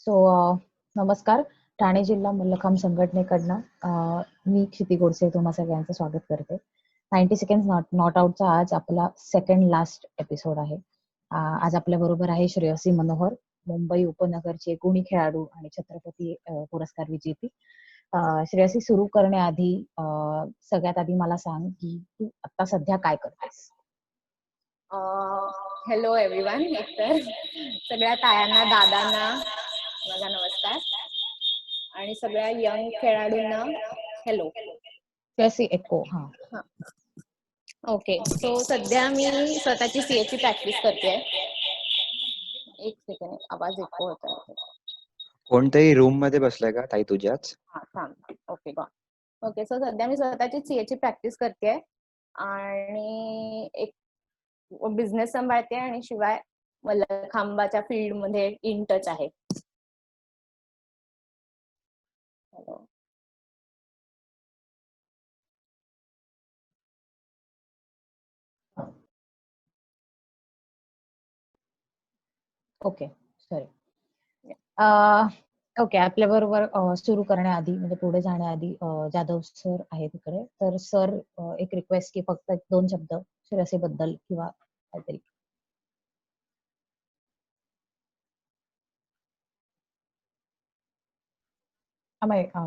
So नमस्कार. ठाणे जिल्हा मल्लखांब संघटनेकडनं मी क्षिती गोडसे तुम्हा सगळ्यांचं स्वागत करते. 90 सेकंड्स नॉट आउटचा आज आपला सेकंड लास्ट एपिसोड आहे. आज आपल्या बरोबर आहे श्रेयसी मनोहर, मुंबई उपनगरचे गुणी खेळाडू आणि छत्रपती पुरस्कार विजेती. श्रेयसी, सुरू करण्याआधी सगळ्यात आधी मला सांग की तू आता सध्या काय करतेस? Hello everyone. एकतर सगळ्या तायांना, दादांना माझा नमस्कार आणि सगळ्या यंग खेळाडूंना हॅलो. श्रेयसी एको. हा, ओके. सो सध्या मी स्वतःची सीएची प्रॅक्टिस करते. एक सेकंड, आवाज एको होतोय. कोणत्याही रूम मध्ये बसलाय का ताई तुझ्याच? हा, थांब. Okay, gone. ओके, सो सध्या मी स्वतःची सीएची प्रॅक्टिस करते आणि एक बिझनेस सांभाळते आणि शिवाय मल्लखांबाच्या फील्ड मध्ये इन टच आहे. Okay, sorry. ओके, आपल्या बरोबर सुरू करण्याआधी म्हणजे पुढे जाण्याआधी जाधव सर आहेत तिकडे. तर सर, एक रिक्वेस्ट की फक्त 2 शब्द श्रेयसीबद्दल किंवा काहीतरी.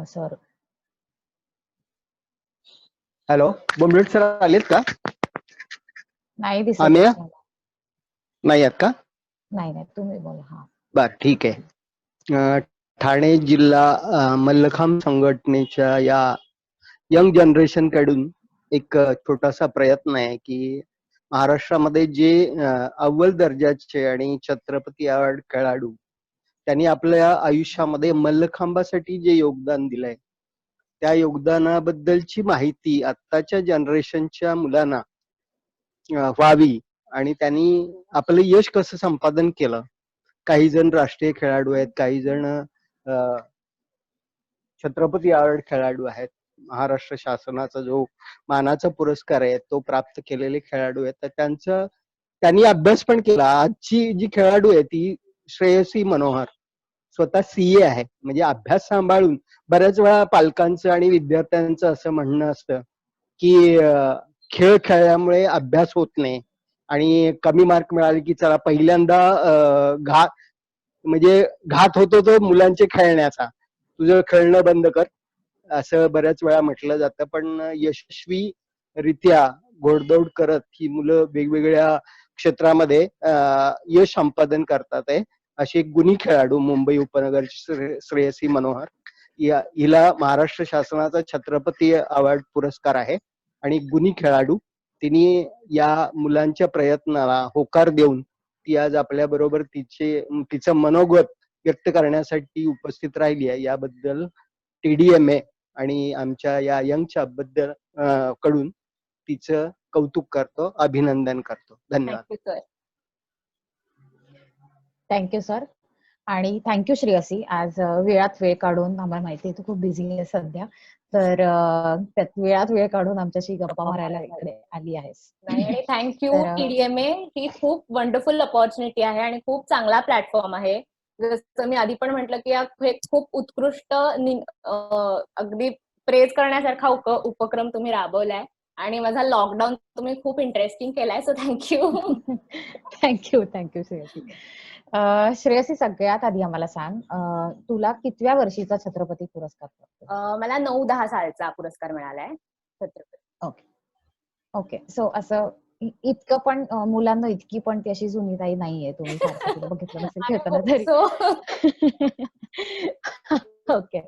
सर. हॅलो, बोंबलेट सर आलेत का? नाही दिसत. आम्ही नाही आहेत का? नाही, तुम्ही बोला. हा, बर, ठीक आहे. ठाणे जिल्हा मल्लखांब संघटनेच्या या यंग जनरेशन कडून एक छोटासा प्रयत्न आहे की महाराष्ट्रामध्ये जे अव्वल दर्जाचे आणि छत्रपती अवॉर्ड खेळाडू त्यांनी आपल्या आयुष्यामध्ये मल्लखांबासाठी जे योगदान दिलंय त्या योगदानाबद्दलची माहिती आत्ताच्या जनरेशनच्या मुलांना व्हावी आणि त्यांनी आपलं यश कसं संपादन केलं. काही जण राष्ट्रीय खेळाडू आहेत, काही जण छत्रपती अवॉर्ड खेळाडू आहेत. महाराष्ट्र शासनाचा जो मानाचा पुरस्कार आहे तो प्राप्त केलेले खेळाडू आहेत. तर त्यांनी अभ्यास पण केला. आजची जी खेळाडू आहे ती श्रेयसी मनोहर स्वतः सीए आहे. म्हणजे अभ्यास सांभाळून बऱ्याच वेळा पालकांचं आणि विद्यार्थ्यांचं असं म्हणणं असतं की खेळ खेळल्यामुळे अभ्यास होत नाही आणि कमी मार्क मिळाले की चला पहिल्यांदा घात होतो तो मुलांचे खेळण्याचा, तुझं खेळणं बंद कर, असं बऱ्याच वेळा म्हटलं जातं. पण यशस्वीरित्या घोडदौड करत ही मुलं वेगवेगळ्या क्षेत्रामध्ये यश संपादन करतात आहे. अशी एक गुणी खेळाडू मुंबई उपनगरची श्रेयसी मनोहर, हिला महाराष्ट्र शासनाचा छत्रपती अवॉर्ड पुरस्कार आहे आणि गुणी खेळाडू तिने या मुलांच्या प्रयत्नाला होकार देऊन ती आज आपल्या बरोबर तिचं मनोगत व्यक्त करण्यासाठी उपस्थित राहिली आहे. याबद्दल TDMA आणि आमच्या या यंगच्या बद्दल कडून तिचं कौतुक करतो, अभिनंदन करतो. धन्यवाद. Thank you sir. आणि थँक्यू श्रेयसी, आज वेळात वेळ काढून, आम्हाला माहिती आहे तू खूप बिझी आहे सध्या, तर त्यात वेळात वेळ काढून आमच्याशी गप्पा मारायला इकडे आली आहेस. आणि थँक्यू TDMA. ही खूप वंडरफुल अपॉर्च्युनिटी आहे आणि खूप चांगला प्लॅटफॉर्म आहे. जसं मी आधी पण म्हटलं की हे खूप उत्कृष्ट अगदी प्रेज करण्यासारखा उपक्रम तुम्ही राबवलाय आणि माझा लॉकडाऊन तुम्ही खूप इंटरेस्टिंग केलाय. So thank you. Thank you Shreyasi. Shreyasi, सगळ्यात आधी आम्हाला सांग, तुला कितव्या वर्षीचा छत्रपती पुरस्कार? मला 9-10 सालचा पुरस्कार मिळालाय छत्रपती. ओके. सो असं इतकं पण मुलांना इतकी पण ती अशी जुनीताई नाहीये, तुम्ही सारखं बघितलं नसेल खेळताना तरी. ओके.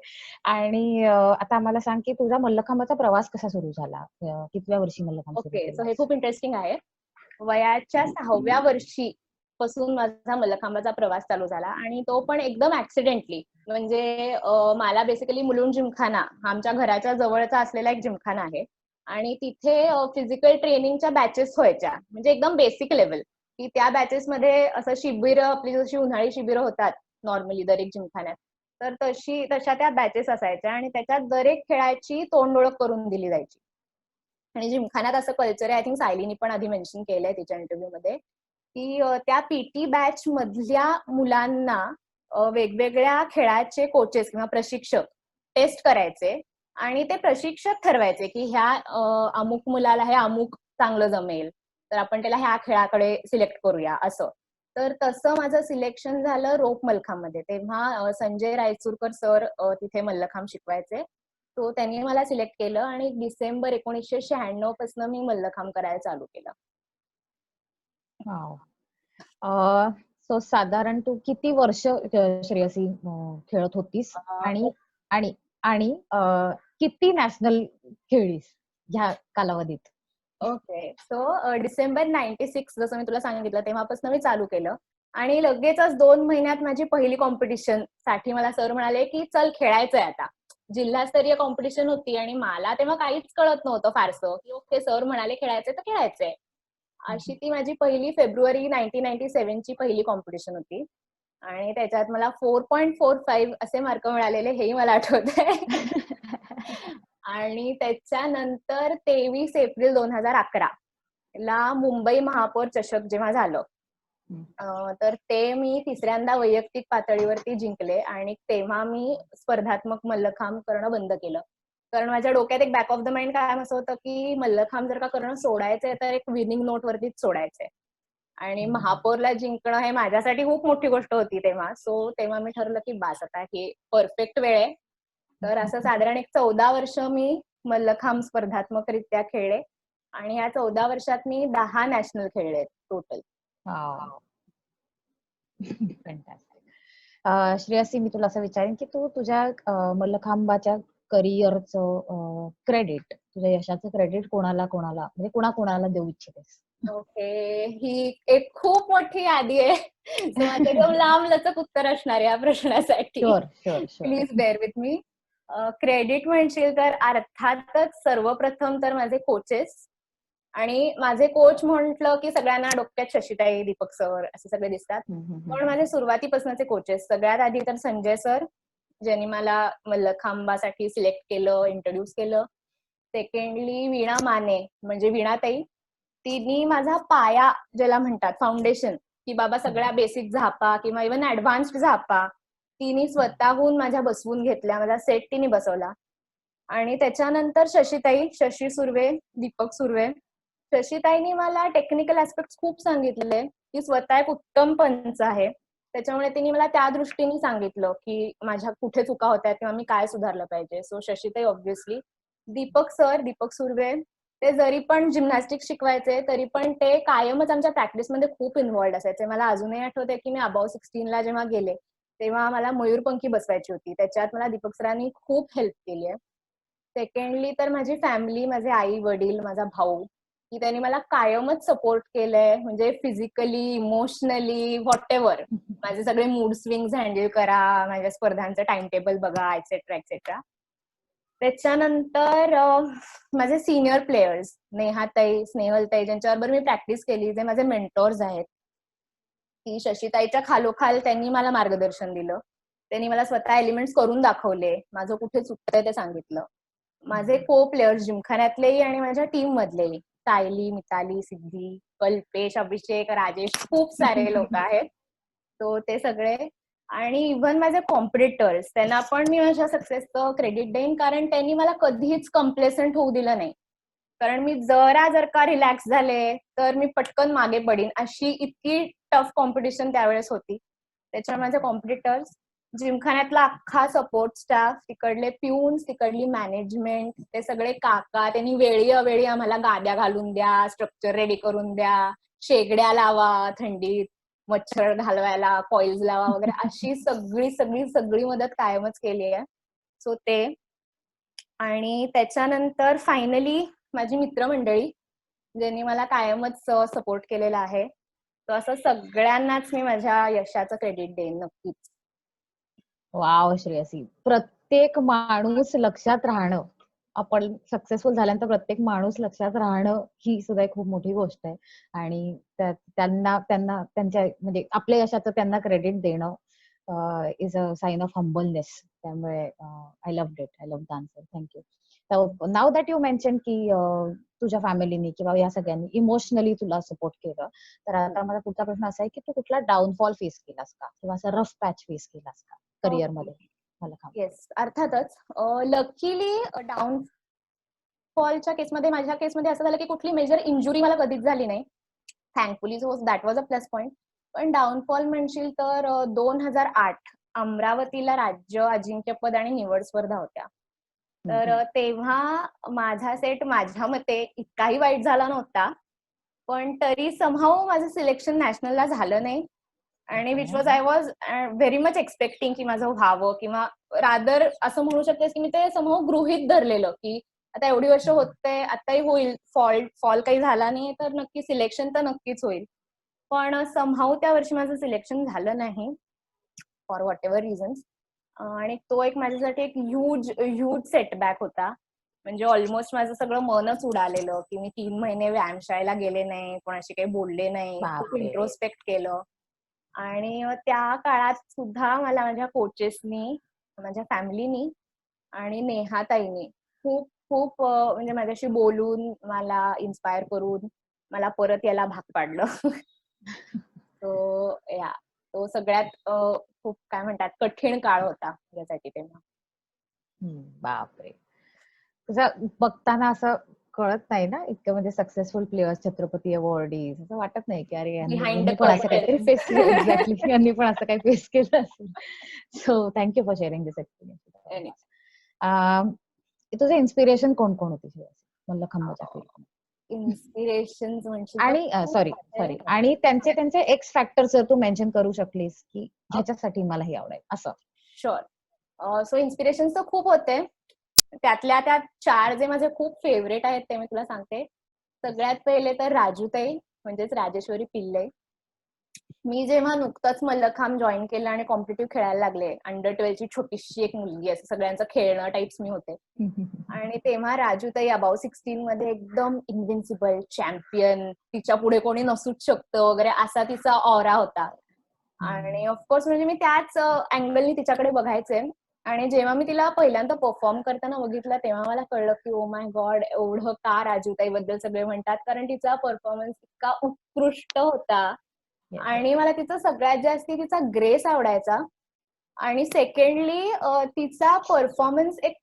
आणि आता आम्हाला सांग की तुझा मल्लखांबाचा प्रवास कसा सुरू झाला, कितव्या वर्षी मल्लखांब सुरू केलं? ओके, सो हे खूप इंटरेस्टिंग आहे. वयाच्या 6व्या वर्षी पासून माझा मल्लखांबाचा प्रवास चालू झाला आणि तो पण एकदम ऍक्सिडेंटली. म्हणजे मला बेसिकली मुलुंड जिमखाना आमच्या घराच्या जवळचा असलेला एक जिमखाना आहे आणि तिथे फिजिकल ट्रेनिंगच्या बॅचेस व्हायच्या, म्हणजे एकदम बेसिक लेवल, की त्या बॅचेस मध्ये असं शिबिर, आपली जशी उन्हाळी शिबिरं होतात नॉर्मली दर एक जिमखान्यात, तर तशा त्या बॅचेस असायच्या आणि त्याच्यात दर एक खेळाची तोंड ओळख करून दिली जायची. आणि जिमखान्यात असं कल्चर आहे, आय थिंक सायलीनी पण आधी मेन्शन केलंय तिच्या इंटरव्ह्यू मध्ये, की त्या PT बॅच मधल्या मुलांना वेगवेगळ्या खेळाचे कोचेस किंवा प्रशिक्षक टेस्ट करायचे आणि ते प्रशिक्षक ठरवायचे की ह्या अमुक मुलाला हे अमुक चांगलं जमेल, तर आपण त्याला ह्या खेळाकडे सिलेक्ट करूया असं. तर तसं माझं सिलेक्शन झालं रोप मल्लखांबमध्ये. तेव्हा संजय रायचूरकर सर तिथे मल्लखांब शिकवायचे. तो त्यांनी मला सिलेक्ट केलं आणि डिसेंबर 1996 पासून मी मल्लखांब करायला चालू केलं. सो साधारण तू किती वर्ष श्रेयसी खेळत होतीस आणि आणि आणि किती नॅशनल खेळलीस ह्या कालावधीत? ओके. सो डिसेंबर 96 जसं मी तुला सांगितलं तेव्हापासून मी चालू केलं आणि लगेचच 2 महिन्यात माझी पहिली कॉम्पिटिशन साठी मला सर म्हणाले की चल खेळायचंय आता. जिल्हास्तरीय कॉम्पिटिशन होती आणि मला तेव्हा काहीच कळत नव्हतं फारसं की ओके सर म्हणाले खेळायचंय तर खेळायचंय. अशी ती माझी पहिली फेब्रुवारी 1997 ची पहिली कॉम्पिटिशन होती आणि त्याच्यात मला 4.45 असे मार्क मिळालेले हेही मला आठवतंय. आणि त्याच्यानंतर 23 एप्रिल 2011 ला मुंबई महापौर चषक जेव्हा झालं तर ते मी तिसऱ्यांदा वैयक्तिक पातळीवरती जिंकले आणि तेव्हा मी स्पर्धात्मक मल्लखांब करणं बंद केलं. कारण माझ्या डोक्यात एक बॅक ऑफ द माइंड काय असं होतं की मल्लखांब जर का करणं सोडायचंय तर एक विनिंग नोट वरतीच सोडायचंय आणि महापौरला जिंकणं हे माझ्यासाठी खूप मोठी गोष्ट होती तेव्हा. सो तेव्हा मी ठरवलं की बास आता हे परफेक्ट वेळ आहे. तर असं साधारण एक 14 वर्ष मी मल्लखांब स्पर्धात्मकरित्या खेळले आणि या 14 वर्षात मी 10 नॅशनल खेळले टोटल. श्रेयसी, मी तुला असं विचारेन की तू तुझ्या मल्लखांबाच्या करिअरचं क्रेडिट, तुझ्या यशाचं क्रेडिट कोणाला म्हणजे कोणाला देऊ इच्छितेस? ओके, ही एक खूप मोठी यादी आहे. सो माझं एकदम लांबलचक उत्तर असणार आहे या प्रश्नासाठी. Sure. Please bear with me. Credit म्हणशील तर अर्थातच सर्वप्रथम तर माझे कोचेस आणि माझे कोच म्हटलं की सगळ्यांना डोक्यात शशीताई, दीपक सर असे सगळे दिसतात. पण माझे सुरुवातीपासूनचे कोचेस सगळ्यात आधी तर संजय सर, ज्यांनी मला मल्लखांबासाठी सिलेक्ट केलं, इंट्रोड्यूस केलं. सेकंडली वीणा माने म्हणजे वीणाताई, तिने माझा पाया ज्याला म्हणतात फाउंडेशन की बाबा सगळ्या बेसिक झापा किंवा इव्हन ऍडव्हान्स्ड झापा तिने स्वतःहून माझ्या बसवून घेतल्या, माझा सेट तिने बसवला. आणि त्याच्यानंतर शशी सुर्वे, दीपक सुर्वे. शशीताईनी मला टेक्निकल ऍस्पेक्ट खूप सांगितले. ती स्वतः एक उत्तम पंच आहे, त्याच्यामुळे तिने मला त्या दृष्टीने सांगितलं की माझ्या कुठे चुका होत्या किंवा मी काय सुधारलं पाहिजे. सो शशीताई ऑब्व्हियसली. दीपक सुर्वे, ते जरी पण जिम्नॅस्टिक्स शिकवायचे तरी पण ते कायमच आमच्या प्रॅक्टिसमध्ये खूप इन्व्हॉल्ड असायचे. मला अजूनही आठवतंय की मी अबाव 16 जेव्हा गेले तेव्हा मला मयूरपंखी बसवायची होती, त्याच्यात मला दीपक सरांनी खूप हेल्प केली आहे. सेकंडली तर माझी फॅमिली, माझे आई वडील, माझा भाऊ, की त्यांनी मला कायमच सपोर्ट केलंय, म्हणजे फिजिकली, इमोशनली, व्हॉटेव्हर. माझे सगळे मूड स्विंग्स हँडल करा, माझ्या स्पर्धांचं टाइम टेबल बघा, एक्सेट्रा एक्सेट्रा. त्याच्यानंतर माझे सिनियर प्लेयर्स नेहाताई, स्नेहलताई, ज्यांच्याबरोबर मी प्रॅक्टिस केली, जे माझे मेंटॉर्स आहेत, की शशीताईच्या खालोखाल त्यांनी मला मार्गदर्शन दिलं. त्यांनी मला स्वतः एलिमेंट्स करून दाखवले, माझं कुठे चुकतंय ते सांगितलं. माझे को प्लेयर्स जिमखान्यातलेही आणि माझ्या टीम मधलेही, सायली, मिताली, सिद्धी, कल्पेश, अभिषेक, राजेश, खूप सारे लोक आहेत. तो ते सगळे आणि इव्हन माझे कॉम्पिटिटर्स, त्यांना पण मी माझ्या सक्सेसचं क्रेडिट देईन, कारण त्यांनी मला कधीच कम्प्लेसंट होऊ दिलं नाही. कारण मी जर का रिलॅक्स झाले तर मी पटकन मागे पडीन, अशी इतकी टफ कॉम्पिटिशन त्यावेळेस होती. त्याच्यामुळे माझे कॉम्पिटिटर्स, जिमखान्यातला अख्खा सपोर्ट स्टाफ, तिकडले प्यून्स, तिकडली मॅनेजमेंट, ते सगळे काका, त्यांनी वेळी अवेळी आम्हाला गाद्या घालून द्या, स्ट्रक्चर रेडी करून द्या, शेगड्या लावा थंडीत, मच्छर घालवायला, कॉइल्स लावा वगैरे, अशी सगळी मदत कायमच केली आहे. सो ते. आणि त्याच्यानंतर फायनली माझी मित्रमंडळी, ज्यांनी मला कायमच सपोर्ट केलेला आहे. तर असं सगळ्यांनाच मी माझ्या यशाचं क्रेडिट देईन नक्कीच. वाव श्रेयसी, प्रत्येक माणूस लक्षात राहणं, आपण सक्सेसफुल झाल्यानंतर प्रत्येक माणूस लक्षात राहणं ही सुद्धा एक खूप मोठी गोष्ट आहे. आणि त्यांना त्यांच्या म्हणजे आपल्या यशाचं त्यांना क्रेडिट देणं is a sign of humbleness. त्यामुळे I love it, I love the answer. Thank you. Now that you mention की तुझ्या फॅमिलीनी किंवा या सगळ्यांनी इमोशनली तुला सपोर्ट केलं, तर आता माझा पुढचा प्रश्न असा आहे की तू कुठला डाऊनफॉल फेस केलास का किंवा असं रफ पॅच फेस केलास का करिअर मध्ये? मला सांग. येस, अर्थातच. लकीली डाऊनफॉलच्या केसमध्ये, माझ्या केसमध्ये असं झालं की कुठली मेजर इंजुरी मला कधीच झाली नाही, thankfully. So that was a plus point. पण डाऊनफॉल म्हणशील तर 2008 अमरावतीला राज्य अजिंक्यपद आणि निवड स्पर्धा होत्या. तर तेव्हा माझा सेट माझ्या मते इतकाही वाईट झाला नव्हता, पण तरी समहाऊ माझं सिलेक्शन नॅशनलला झालं नाही. आणि which was I was very much expecting की माझं व्हावं, किंवा रादर असं म्हणू शकतेस की मी ते समहाऊ गृहीत धरलेलं की आता एवढी वर्ष होते, आताही होईल, फॉल काही झाला नाही तर नक्की सिलेक्शन तर नक्कीच होईल. पण समहाऊ त्या वर्षी माझं सिलेक्शन झालं नाही फॉर व्हॉट एव्हर रिझन्स. आणि तो एक माझ्यासाठी एक ह्यूज सेटबॅक होता. म्हणजे ऑलमोस्ट माझं सगळं मनच उडालेलं की मी 3 महिने व्यायामशाळेला गेले नाही, कोणाशी काही बोलले नाही, खूप बापरे. इंट्रोस्पेक्ट केलं. आणि त्या काळात सुद्धा मला माझ्या कोचेसनी, माझ्या फॅमिलीनी आणि नेहाताईनी खूप खूप म्हणजे माझ्याशी बोलून, मला इन्स्पायर करून मला परत यायला भाग पाडलं. तो सगळ्यात खूप काय म्हणतात कठीण काळ होता माझ्यासाठी तेव्हा. बापरे. तुझं बघताना असं कळत नाही ना, इतकं म्हणजे सक्सेसफुल प्लेयर्स, छत्रपती अवॉर्डीज, असं वाटत नाही की अरे Behind the यांनी पण असं काहीतरी curtain. फेस केलं. एक्झॅक्टली, यांनी पण असं काही फेस केलं असेल. So thank you for sharing this experience. तुझं इन्स्पिरेशन कोण कोण होती मल्लखांबाच्या फील्ड? इन्स्पिरेशन म्हणजे आणि सॉरी आणि त्यांचे एक्स फॅक्टर जर तू मेन्शन करू शकलीस की ह्याच्यासाठी मला हे आवडेल असं. शुअर. सो इन्स्पिरेशन तर खूप होते. त्यातल्या त्या 4 जे माझे खूप फेवरेट आहेत ते मी तुला सांगते. सगळ्यात पहिले तर राजूताई, म्हणजेच राजेश्वरी पिल्ले. मी जेव्हा नुकतंच मल्लखांब जॉईन केलं आणि कॉम्पिटिटिव्ह खेळायला लागले, अंडर 12 ची छोटीशी एक मुलगी, असं सगळ्यांचं खेळणं टाइप्स मी होते. आणि तेव्हा राजूताई अबाव 16 मध्ये एकदम इन्व्हिन्सिबल चॅम्पियन, तिच्या पुढे कोणी नसूच शकतं वगैरे असा तिचा ऑरा होता. आणि ऑफकोर्स म्हणजे मी त्याच अँगलनी तिच्याकडे बघायचे. आणि जेव्हा मी तिला पहिल्यांदा परफॉर्म करताना बघितलं तेव्हा मला कळलं की ओ माय गॉड, एवढं का राजूताई बद्दल सगळे म्हणतात, कारण तिचा परफॉर्मन्स इतका उत्कृष्ट होता. आणि मला तिचा सगळ्यात जास्त तिचा ग्रेस आवडायचा. आणि सेकंडली तिचा परफॉर्मन्स एक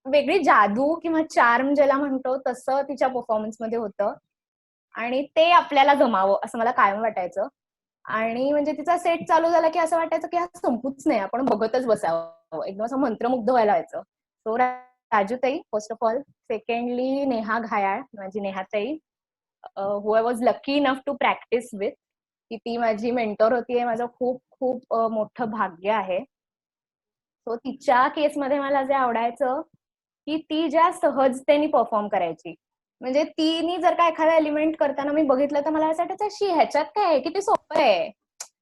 वेगळी जादू किंवा चार्म ज्याला म्हणतो तसं तिच्या परफॉर्मन्स मध्ये होतं. आणि ते आपल्याला जमावं असं मला कायम वाटायचं. आणि म्हणजे तिचा सेट चालू झाला की असं वाटायचं की हा संपूच नाही, आपण बघतच बसावं, एकदम असं मंत्रमुग्ध व्हायला व्हायचं. सो राजूताई first of all. Secondly Neha Ghayal, माझी नेहाताई, who I was lucky enough to practice with. की ती माझी मेंटॉर होती, हे माझं खूप खूप मोठं भाग्य आहे. सो तिच्या केसमध्ये मला जे आवडायचं की ती ज्या सहजतेने परफॉर्म करायची. म्हणजे तिने जर का एखादा एलिमेंट करताना मी बघितलं तर मला असं वाटायचं शी ह्याच्यात काय आहे, किती सोपं आहे.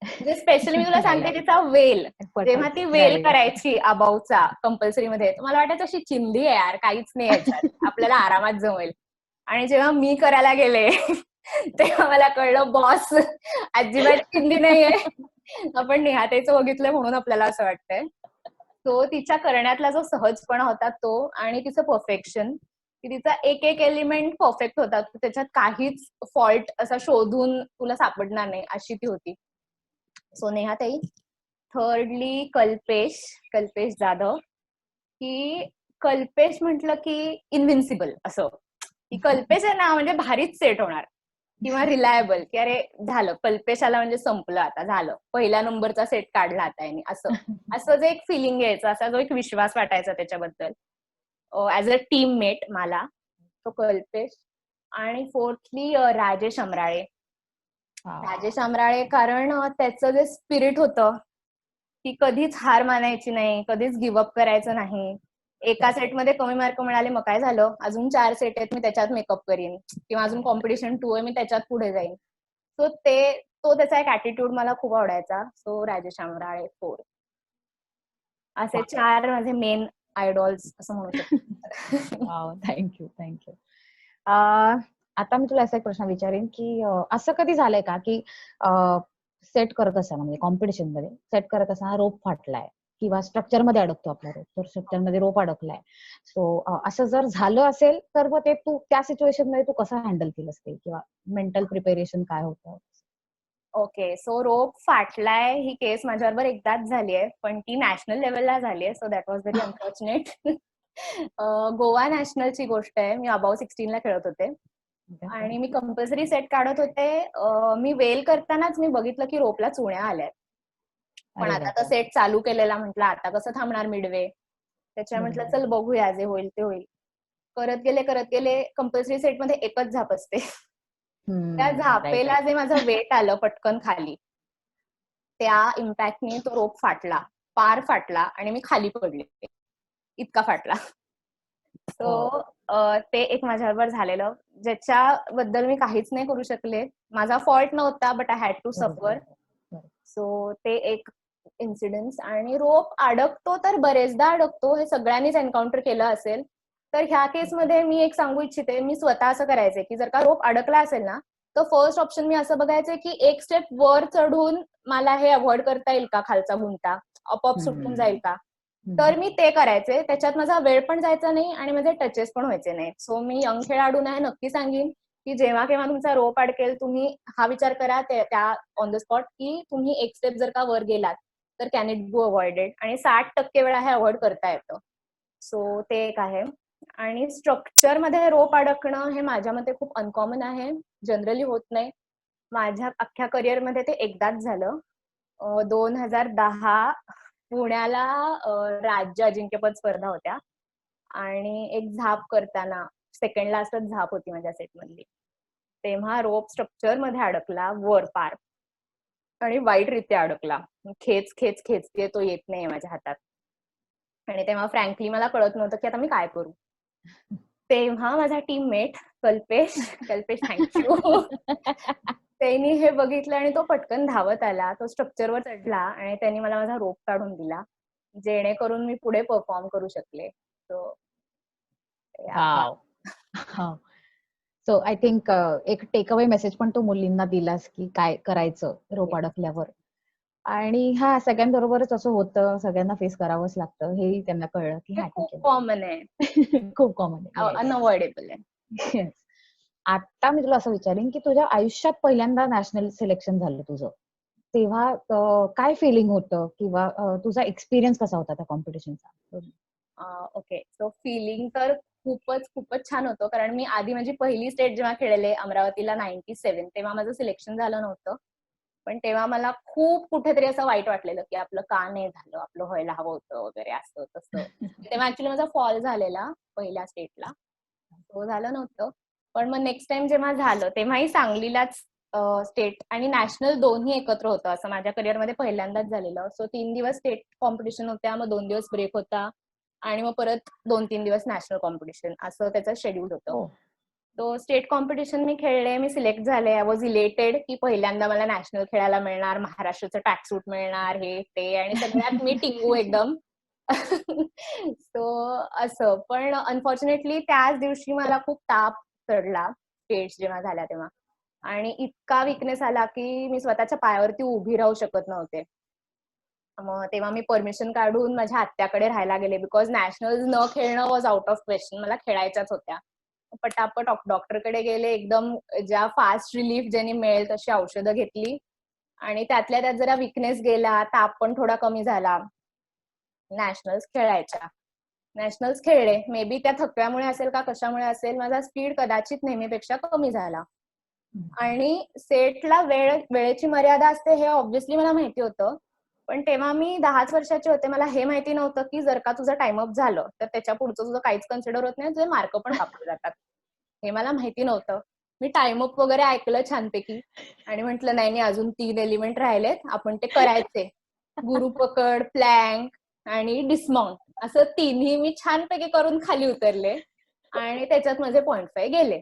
म्हणजे स्पेशली मी तुला सांगते तिचा वेल, जेव्हा ती वेल करायची अबाऊचा कंपल्सरी मध्ये, मला वाटायचं अशी चिंधी आहे यार, काहीच नाही ह्याच्यात, आपल्याला आरामात जमेल. आणि जेव्हा मी करायला गेले तेव्हा मला कळलं बॉस अजिबात चिंधी नाहीये, आपण नेहाताईचं बघितलंय म्हणून आपल्याला असं वाटतंय. तो तिच्या करण्यातला जो सहजपणा होता तो, आणि तिचं परफेक्शन, की तिचा एक एक एलिमेंट परफेक्ट होता, त्याच्यात काहीच फॉल्ट असा शोधून तुला सापडणार नाही अशी ती होती. सो नेहाताई. थर्डली कल्पेश जाधव. की कल्पेश म्हटलं की इनविन्सिबल, असं की कल्पेश आहे ना म्हणजे भारीच सेट होणार, किंवा रिलायबल, की अरे झालं कल्पेश आला म्हणजे संपलं, आता झालं पहिल्या नंबरचा सेट काढला आता याने, असं जे एक फिलिंग यायचं, असा जो एक विश्वास वाटायचा त्याच्याबद्दल ऍज अ टीम मेट मला, तो कल्पेश. आणि फोर्थली राजेश अमराळे. कारण त्याचं जे स्पिरिट होतं की कधीच हार मानायची नाही, कधीच गिव्हअप करायचं नाही. एका सेटमध्ये कमी मार्क मिळाले मग काय झालं, अजून 4 सेट आहेत मी त्याच्यात मेकअप करीन, किंवा अजून कॉम्पिटिशन 2 आहे मी त्याच्यात पुढे जाईन. सो तो त्याचा एक ऍटिट्यूड मला खूप आवडायचा. सो राजेश अमराळे 4. असे 4 माझे मेन आयडॉल्स असं म्हणू शकतो. थँक्यू. आता मी तुला असा एक प्रश्न विचारेन की असं कधी झालंय का की सेट करत असताना, म्हणजे कॉम्पिटिशन मध्ये सेट करत असताना रोप फाटलाय किंवा स्ट्रक्चर मध्ये अडकतो आपला रोप, तर स्ट्रक्चर मध्ये रोप अडकलाय. सो असं जर झालं असेल तर मग ते तू त्या सिच्युएशन मध्ये तू कसं हँडल केलंस ते, किंवा मेंटल प्रिपेरेशन काय होतं? ओके, सो रोप फाटलाय ही केस माझ्याबरोबर एकदाच झाली आहे, पण ती नॅशनल लेवलला झाली आहे. So that was very unfortunate. Goa नॅशनलची गोष्ट आहे. मी अबाव 16 ला खेळत होते आणि मी कंपल्सरी सेट काढत होते. मी वेल करतानाच मी बघितलं की रोपला चुण्या आल्यात. पण अरे आता बापरे. तर सेट चालू केलेला, म्हटलं आता कसं थांबणार मिडवे. त्याच्या म्हटलं बरोबर. चल बघूया, जे होईल ते होईल. करत गेले. कंपल्सरी सेट मध्ये एकच झाप असते. त्या राईट झापेला राईट. जे माझं वेट आलं पटकन खाली, त्या इम्पॅक्टने तो रोप फाटला, पार फाटला आणि मी खाली पडले. इतका फाटला. सो ते एक माझ्याबरोबर झालेलं, ज्याच्याबद्दल मी काहीच नाही करू शकले. माझा फॉल्ट नव्हता, but I had to suffer. So ते एक इन्सिडेंट. आणि रोप अडकतो तर बरेचदा अडकतो, हे सगळ्यांनीच एन्काउंटर केलं असेल. तर ह्या केसमध्ये मी एक सांगू इच्छिते, मी स्वतः असं करायचे की जर का रोप अडकला असेल ना, तर फर्स्ट ऑप्शन मी असं बघायचे की एक स्टेप वर चढून मला हे अवॉइड करता येईल का, खालचा घुमटा आपोआप सुटून जाईल का. तर मी ते करायचे. त्याच्यात माझा वेळ पण जायचा नाही आणि माझे टचेस पण व्हायचे नाही. सो मी यंग खेळाडूंना हे नक्की सांगेन की जेव्हा केव्हा तुमचा रोप अडकेल, तुम्ही हा विचार करा त्या ऑन द स्पॉट की तुम्ही एक स्टेप जर का वर गेलात तर कॅन इट गो अवॉइडेड, आणि 60% वेळा हे अवॉइड करता येतं. सो ते एक आहे. आणि स्ट्रक्चर मध्ये रोप अडकणं हे माझ्या मते खूप अनकॉमन आहे, जनरली होत नाही. माझ्या अख्ख्या करिअर मध्ये ते एकदाच झालं. 2010 पुण्याला राज्य अजिंक्यपद स्पर्धा होत्या आणि एक झाप करताना सेकंड लास्टच झाप होती माझ्या सेट मधली. तेव्हा रोप स्ट्रक्चर मध्ये अडकला वर पार, आणि वाईटरित्या अडकला. खेचते तो येत नाहीये माझ्या हातात. आणि तेव्हा फ्रँकली मला कळत नव्हतं की आता मी काय करू. तेव्हा माझा टीममेट कल्पेश थँक्यू, त्यांनी हे बघितलं आणि तो पटकन धावत आला. तो स्ट्रक्चरवर चढला आणि त्यांनी मला माझा रोप काढून दिला, जेणेकरून मी पुढे परफॉर्म करू शकले. So wow. So I think एक टेक अवे मेसेज पण तू मुलींना दिलास की काय करायचं रोप अडकल्यावर. आणि हा सगळ्यांबरोबरच असं होतं, सगळ्यांना फेस करावंच लागतं, हेही त्यांना कळलं की हे हा ठीक खूप आहे. कॉमन आहे, खूप कॉमन आहे. अनअवॉइडेबल आहे. Yes. आता मी तुला असं विचारेन की तुझ्या आयुष्यात पहिल्यांदा नॅशनल सिलेक्शन झालं तुझं, तेव्हा काय फिलिंग होतं, किंवा तुझा एक्सपिरियन्स कसा होता त्या कॉम्पिटिशनचा? ओके, सो फिलिंग तर खूपच छान होतं. कारण मी आधी माझी पहिली स्टेट जेव्हा खेळले अमरावतीला 97, तेव्हा माझं सिलेक्शन झालं नव्हतं. पण तेव्हा मला खूप कुठेतरी असं वाईट वाटलेलं की आपलं का नाही झालं, आपलं व्हायला हवं होतं वगैरे, असं तसं. तेव्हा ऍक्च्युली माझा फॉल झालेला पहिल्या स्टेटला, तो झालं नव्हतं. पण मग नेक्स्ट टाइम जेव्हा झालं तेव्हाही सांगलीलाच स्टेट आणि नॅशनल दोन्ही एकत्र होतं, असं माझ्या करिअरमध्ये पहिल्यांदाच झालेलं. सो 3 दिवस स्टेट कॉम्पिटिशन होत्या, मग 2 दिवस ब्रेक होता आणि मग परत 2-3 दिवस नॅशनल कॉम्पिटिशन, असं त्याचं शेड्यूल होतं. तो स्टेट कॉम्पिटिशन मी खेळले, मी सिलेक्ट झाले. आय वॉज इलेटेड की पहिल्यांदा मला नॅशनल खेळायला मिळणार, महाराष्ट्राचं ट्रॅक सूट मिळणार, हे ते, आणि सगळ्यात मी टिंगू एकदम. सो असं. पण अनफॉर्च्युनेटली त्याच दिवशी मला खूप ताप चढला स्टेट्स जेव्हा झाल्या तेव्हा, आणि इतका विकनेस आला की मी स्वतःच्या पायावरती उभी राहू शकत नव्हते. मग तेव्हा मी परमिशन काढून माझ्या आत्याकडे राहायला गेले, बिकॉज नॅशनल न खेळणं वॉज आउट ऑफ क्वेश्चन, मला खेळायच्याच होत्या. पटापट डॉक्टरकडे गेले, एकदम ज्या फास्ट रिलीफ ज्यांनी मिळेल तशी औषधं घेतली, आणि त्यातल्या त्यात जरा विकनेस गेला, ताप पण थोडा कमी झाला. नॅशनल्स खेळले. मे बी त्या थकव्यामुळे असेल का कशामुळे असेल, माझा स्पीड कदाचित नेहमीपेक्षा कमी झाला. आणि सेटला वेळेची मर्यादा असते हे ऑब्व्हियसली मला माहिती होतं. पण तेव्हा मी 10च वर्षाचे होते. मला हे माहिती नव्हतं की जर का तुझं टाइम अप झालं तर त्याच्या पुढचं तुझं काहीच कन्सिडर होत नाही, तुझे मार्क पण कापले जातात. हे मला माहिती नव्हतं. मी टाइम अप वगैरे ऐकलं छानपैकी आणि म्हटलं नाही, अजून 3 एलिमेंट राहिलेत, आपण ते करायचे. गुरुपकड, प्लँक आणि डिस्माउंट, असं तिन्ही मी छानपैकी करून खाली उतरले आणि त्याच्यात माझे 0.5 गेले.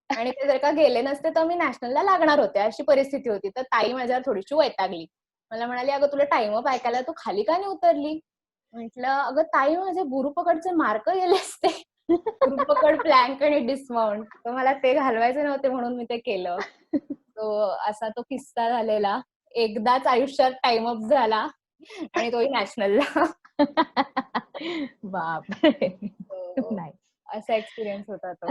आणि ते जर का गेले नसते तर मी नॅशनलला लागणार होते, अशी परिस्थिती होती. तर ताई माझ्यावर थोडीशी वैतागली. मला म्हणाली, अगं तुला टाइम अप ऐकायला तू खाली का नाही उतरली? म्हटलं, अगं ताई माझे गुरुपकडचे मार्क गेले असते. गुरुपकड, प्लँक आणि डिस्माउंट, तर मला ते घालवायचे नव्हते म्हणून मी ते केलं. तो असा तो किस्सा झालेला. एकदाच आयुष्यात टाइम अप झाला आणि तोही नॅशनलला. बापरे. So, nice. असा एक्सपिरियन्स होता तो.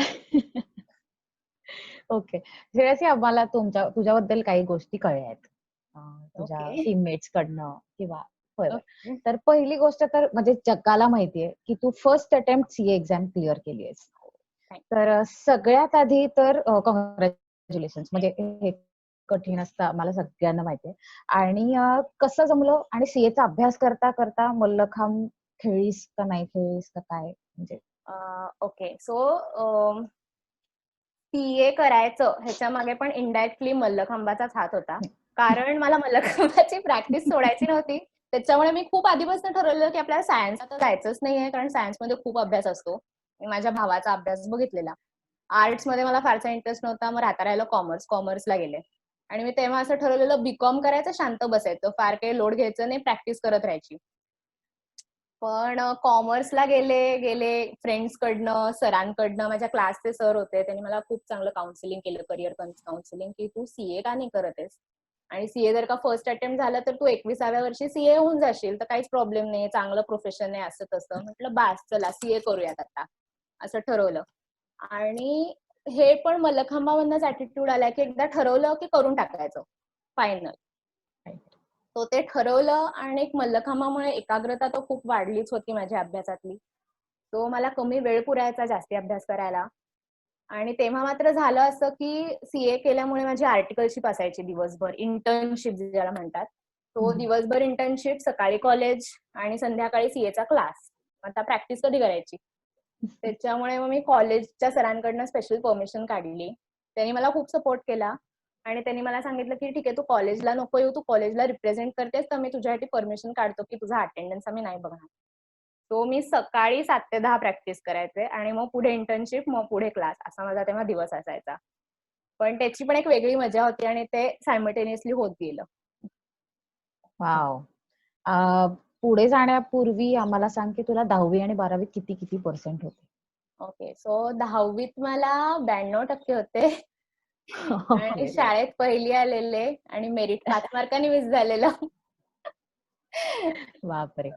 ओके. श्रेयसी, आम्हाला तुझ्याबद्दल काही गोष्टी कळल्या आहेत. तुझ्या ओके. टीममेट्स कडनं किंवा होय. ओके. तर पहिली गोष्ट तर म्हणजे जगाला माहितीये की तू first attempt CA exam clear केली आहेस. तर सगळ्यात आधी तर कॉंग्रॅच्युलेशन. म्हणजे हे कठीण असतं आम्हाला सगळ्यांना माहितीये. आणि कसं जमलं आणि सीएचा अभ्यास करता करता मल्लखांब खेळलीस का नाही खेळलीस का काय म्हणजे? ओके. सो सीए करायचं ह्याच्या मागे पण इनडायरेक्टली मल्लखांबाचाच हात होता. कारण मला मल्लखांबाची प्रॅक्टिस सोडायची नव्हती. त्याच्यामुळे मी खूप आधीपासून ठरवलेलं की आपल्याला सायन्स आता जायचंच नाहीये, कारण सायन्समध्ये खूप अभ्यास असतो. मी माझ्या भावाचा अभ्यास बघितलेला. आर्ट्समध्ये मला फारसा इंटरेस्ट नव्हता. मग राहता राहिलं कॉमर्सला गेले. आणि मी तेव्हा असं ठरवलेलं बीकॉम करायचं, शांत बसायचं, फार काही लोड घ्यायचं नाही, प्रॅक्टिस करत राहायची. पण कॉमर्सला गेले फ्रेंड्सकडनं, सरांकडनं. माझ्या क्लासचे सर होते, त्यांनी मला खूप चांगलं काउन्सिलिंग केलं, करिअर काउन्सिलिंग, की तू सीए का नाही करत आहेस? आणि सीए जर का फर्स्ट अटेम्प्ट झालं तर तू 21व्या वर्षी सीए होऊन जाशील, तर काहीच प्रॉब्लेम नाही, चांगलं प्रोफेशन आहे, असं तसं. म्हटलं बास, चला सीए करूयात आता, असं ठरवलं. आणि हे पण मल्लखांबामधनंच ऍटिट्यूड आला की एकदा ठरवलं की करून टाकायचं, फायनल. तो ते ठरवलं आणि एक मल्लखांबामुळे एकाग्रता तर खूप वाढलीच होती माझ्या अभ्यासातली. तो मला कमी वेळ पुरायचा जास्ती अभ्यास करायला. आणि तेव्हा मात्र झालं असं की सीए केल्यामुळे माझी आर्टिकलशिप असायची दिवसभर, इंटर्नशिप ज्याला म्हणतात. तो दिवसभर इंटर्नशिप, सकाळी कॉलेज आणि संध्याकाळी सीएचा क्लास. आता प्रॅक्टिस कधी करायची? त्याच्यामुळे मग मी कॉलेजच्या सरांकडनं स्पेशल परमिशन काढली. त्यांनी मला खूप सपोर्ट केला आणि त्यांनी मला सांगितलं की ठीक आहे, तू कॉलेजला नको येऊ, तू कॉलेजला रिप्रेझेंट करतेस तर मी तुझ्यासाठी परमिशन काढतो की तुझा अटेंडन्स आम्ही नाही बघणार. तो मी सकाळी 7 ते 10 प्रॅक्टिस करायचे आणि मग पुढे इंटर्नशिप, मग पुढे क्लास, असा माझा तेव्हा दिवस असायचा. पण त्याची पण एक वेगळी मजा होती आणि ते सायमल्टेनियसली होत गेलं. वाव. पुढे जाण्यापूर्वी आम्हाला सांग की तुला 10वी आणि 12वीत किती किती पर्सेंट होते? ओके. सो 10वीत मला 92% होते आणि शाळेत पहिली आलेले आणि मेरिट 5 मार्कांनी मिस झालेलं. बापरे.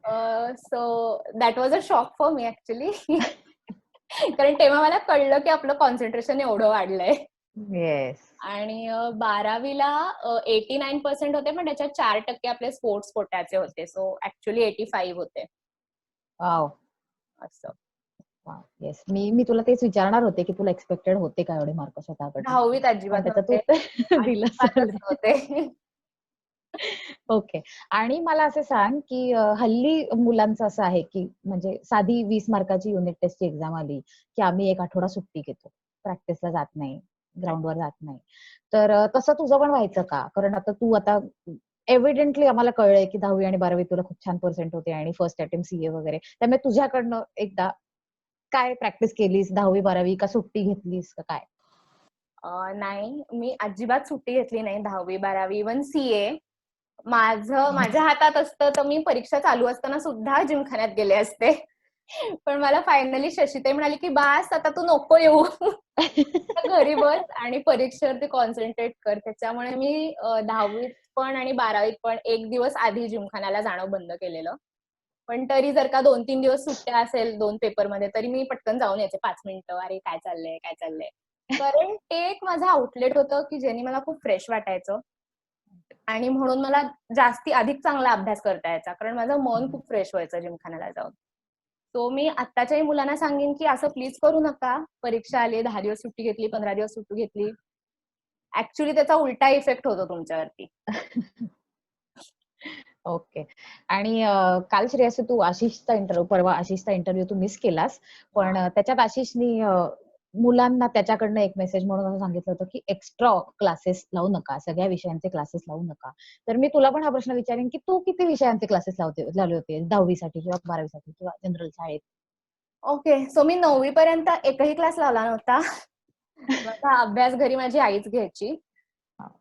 So that was a shock for me actually. कारण तेव्हा मला कळलं की आपलं कॉन्सन्ट्रेशन एवढं वाढलंय. येस. आणि 12वीला 89% होते, पण त्याच्यात 4% आपले स्पोर्ट्स कोट्याचे होते. सो ऍक्च्युली 85 होते. वाव. असं. येस. मी तुला तेच विचारणार होते की तुला एक्सपेक्टेड होते का एवढे मार्क स्वतःकडनं? 10वीत पण अजिबात त्याचं तू नव्हते. उत्तर दिलंस. अजिबातच नव्हते. ओके. आणि मला असं सांग की हल्ली मुलांचं असं आहे की म्हणजे साधी 20 मार्काची युनिट टेस्टची एक्झाम आली की आम्ही एक आठवडा सुट्टी घेतो, प्रॅक्टिसला जात नाही, ग्राउंडवर जात नाही. तर तसं तुझं पण व्हायचं का? कारण आता एव्हिडेंटली आम्हाला कळलंय की 10वी आणि 12वी तुला खूप छान पर्सेंट होते आणि फर्स्ट अटेम्प्ट सीए वगैरे. त्यामुळे तुझ्याकडनं एकदा काय प्रॅक्टिस केलीस 10वी 12वी का सुट्टी घेतलीस का काय? नाही, मी अजिबात सुट्टी घेतली नाही 10वी 12वी, इव्हन सीए. माझ्या हातात असतं तर मी परीक्षा चालू असताना सुद्धा जिमखान्यात गेले असते. पण मला फायनली शशीताई म्हणाली की बास, आता तू नको येऊ, घरी बस आणि परीक्षेवरती कॉन्सन्ट्रेट कर. त्याच्यामुळे मी 10वीत पण आणि 12वीत पण एक दिवस आधी जिमखान्याला जाणं बंद केलेलं. पण तरी जर का 2-3 दिवस सुट्ट्या असेल 2 पेपरमध्ये, तरी मी पटकन जाऊन यायचे 5 मिनिटं, अरे काय चाललंय काय चाललंय. कारण ते एक माझं आउटलेट होतं की ज्याने मला खूप फ्रेश वाटायचं आणि म्हणून मला जास्ती अधिक चांगला अभ्यास करता यायचा, कारण माझं मन खूप फ्रेश व्हायचं जिमखान्याला जाऊन. तो मी आत्ताच्याही मुलांना सांगेन की असं प्लीज करू नका. परीक्षा आली, 10 दिवस सुट्टी घेतली, 15 दिवस सुट्टी घेतली, ऍक्च्युली त्याचा उलटा इफेक्ट होतो तुमच्यावरती. ओके. आणि काल श्रेयसी तू परवा आशिषचा इंटरव्ह्यू तू मिस केलास. पण त्याच्यात आशिषनी मुलांना त्याच्याकडनं एक मेसेज म्हणून असं सांगितलं होतं की एक्स्ट्रा क्लासेस लावू नका, सगळ्या विषयांचे क्लासेस लावू नका. तर मी तुला पण हा प्रश्न विचारेन की तू किती विषयांचे क्लासेस लावले होते 10वी साठी किंवा 12वी साठी किंवा जनरल शाळेत? ओके. सो मी 9वी पर्यंत एकही क्लास लावला नव्हता. माझा अभ्यास घरी माझी आईच घ्यायची.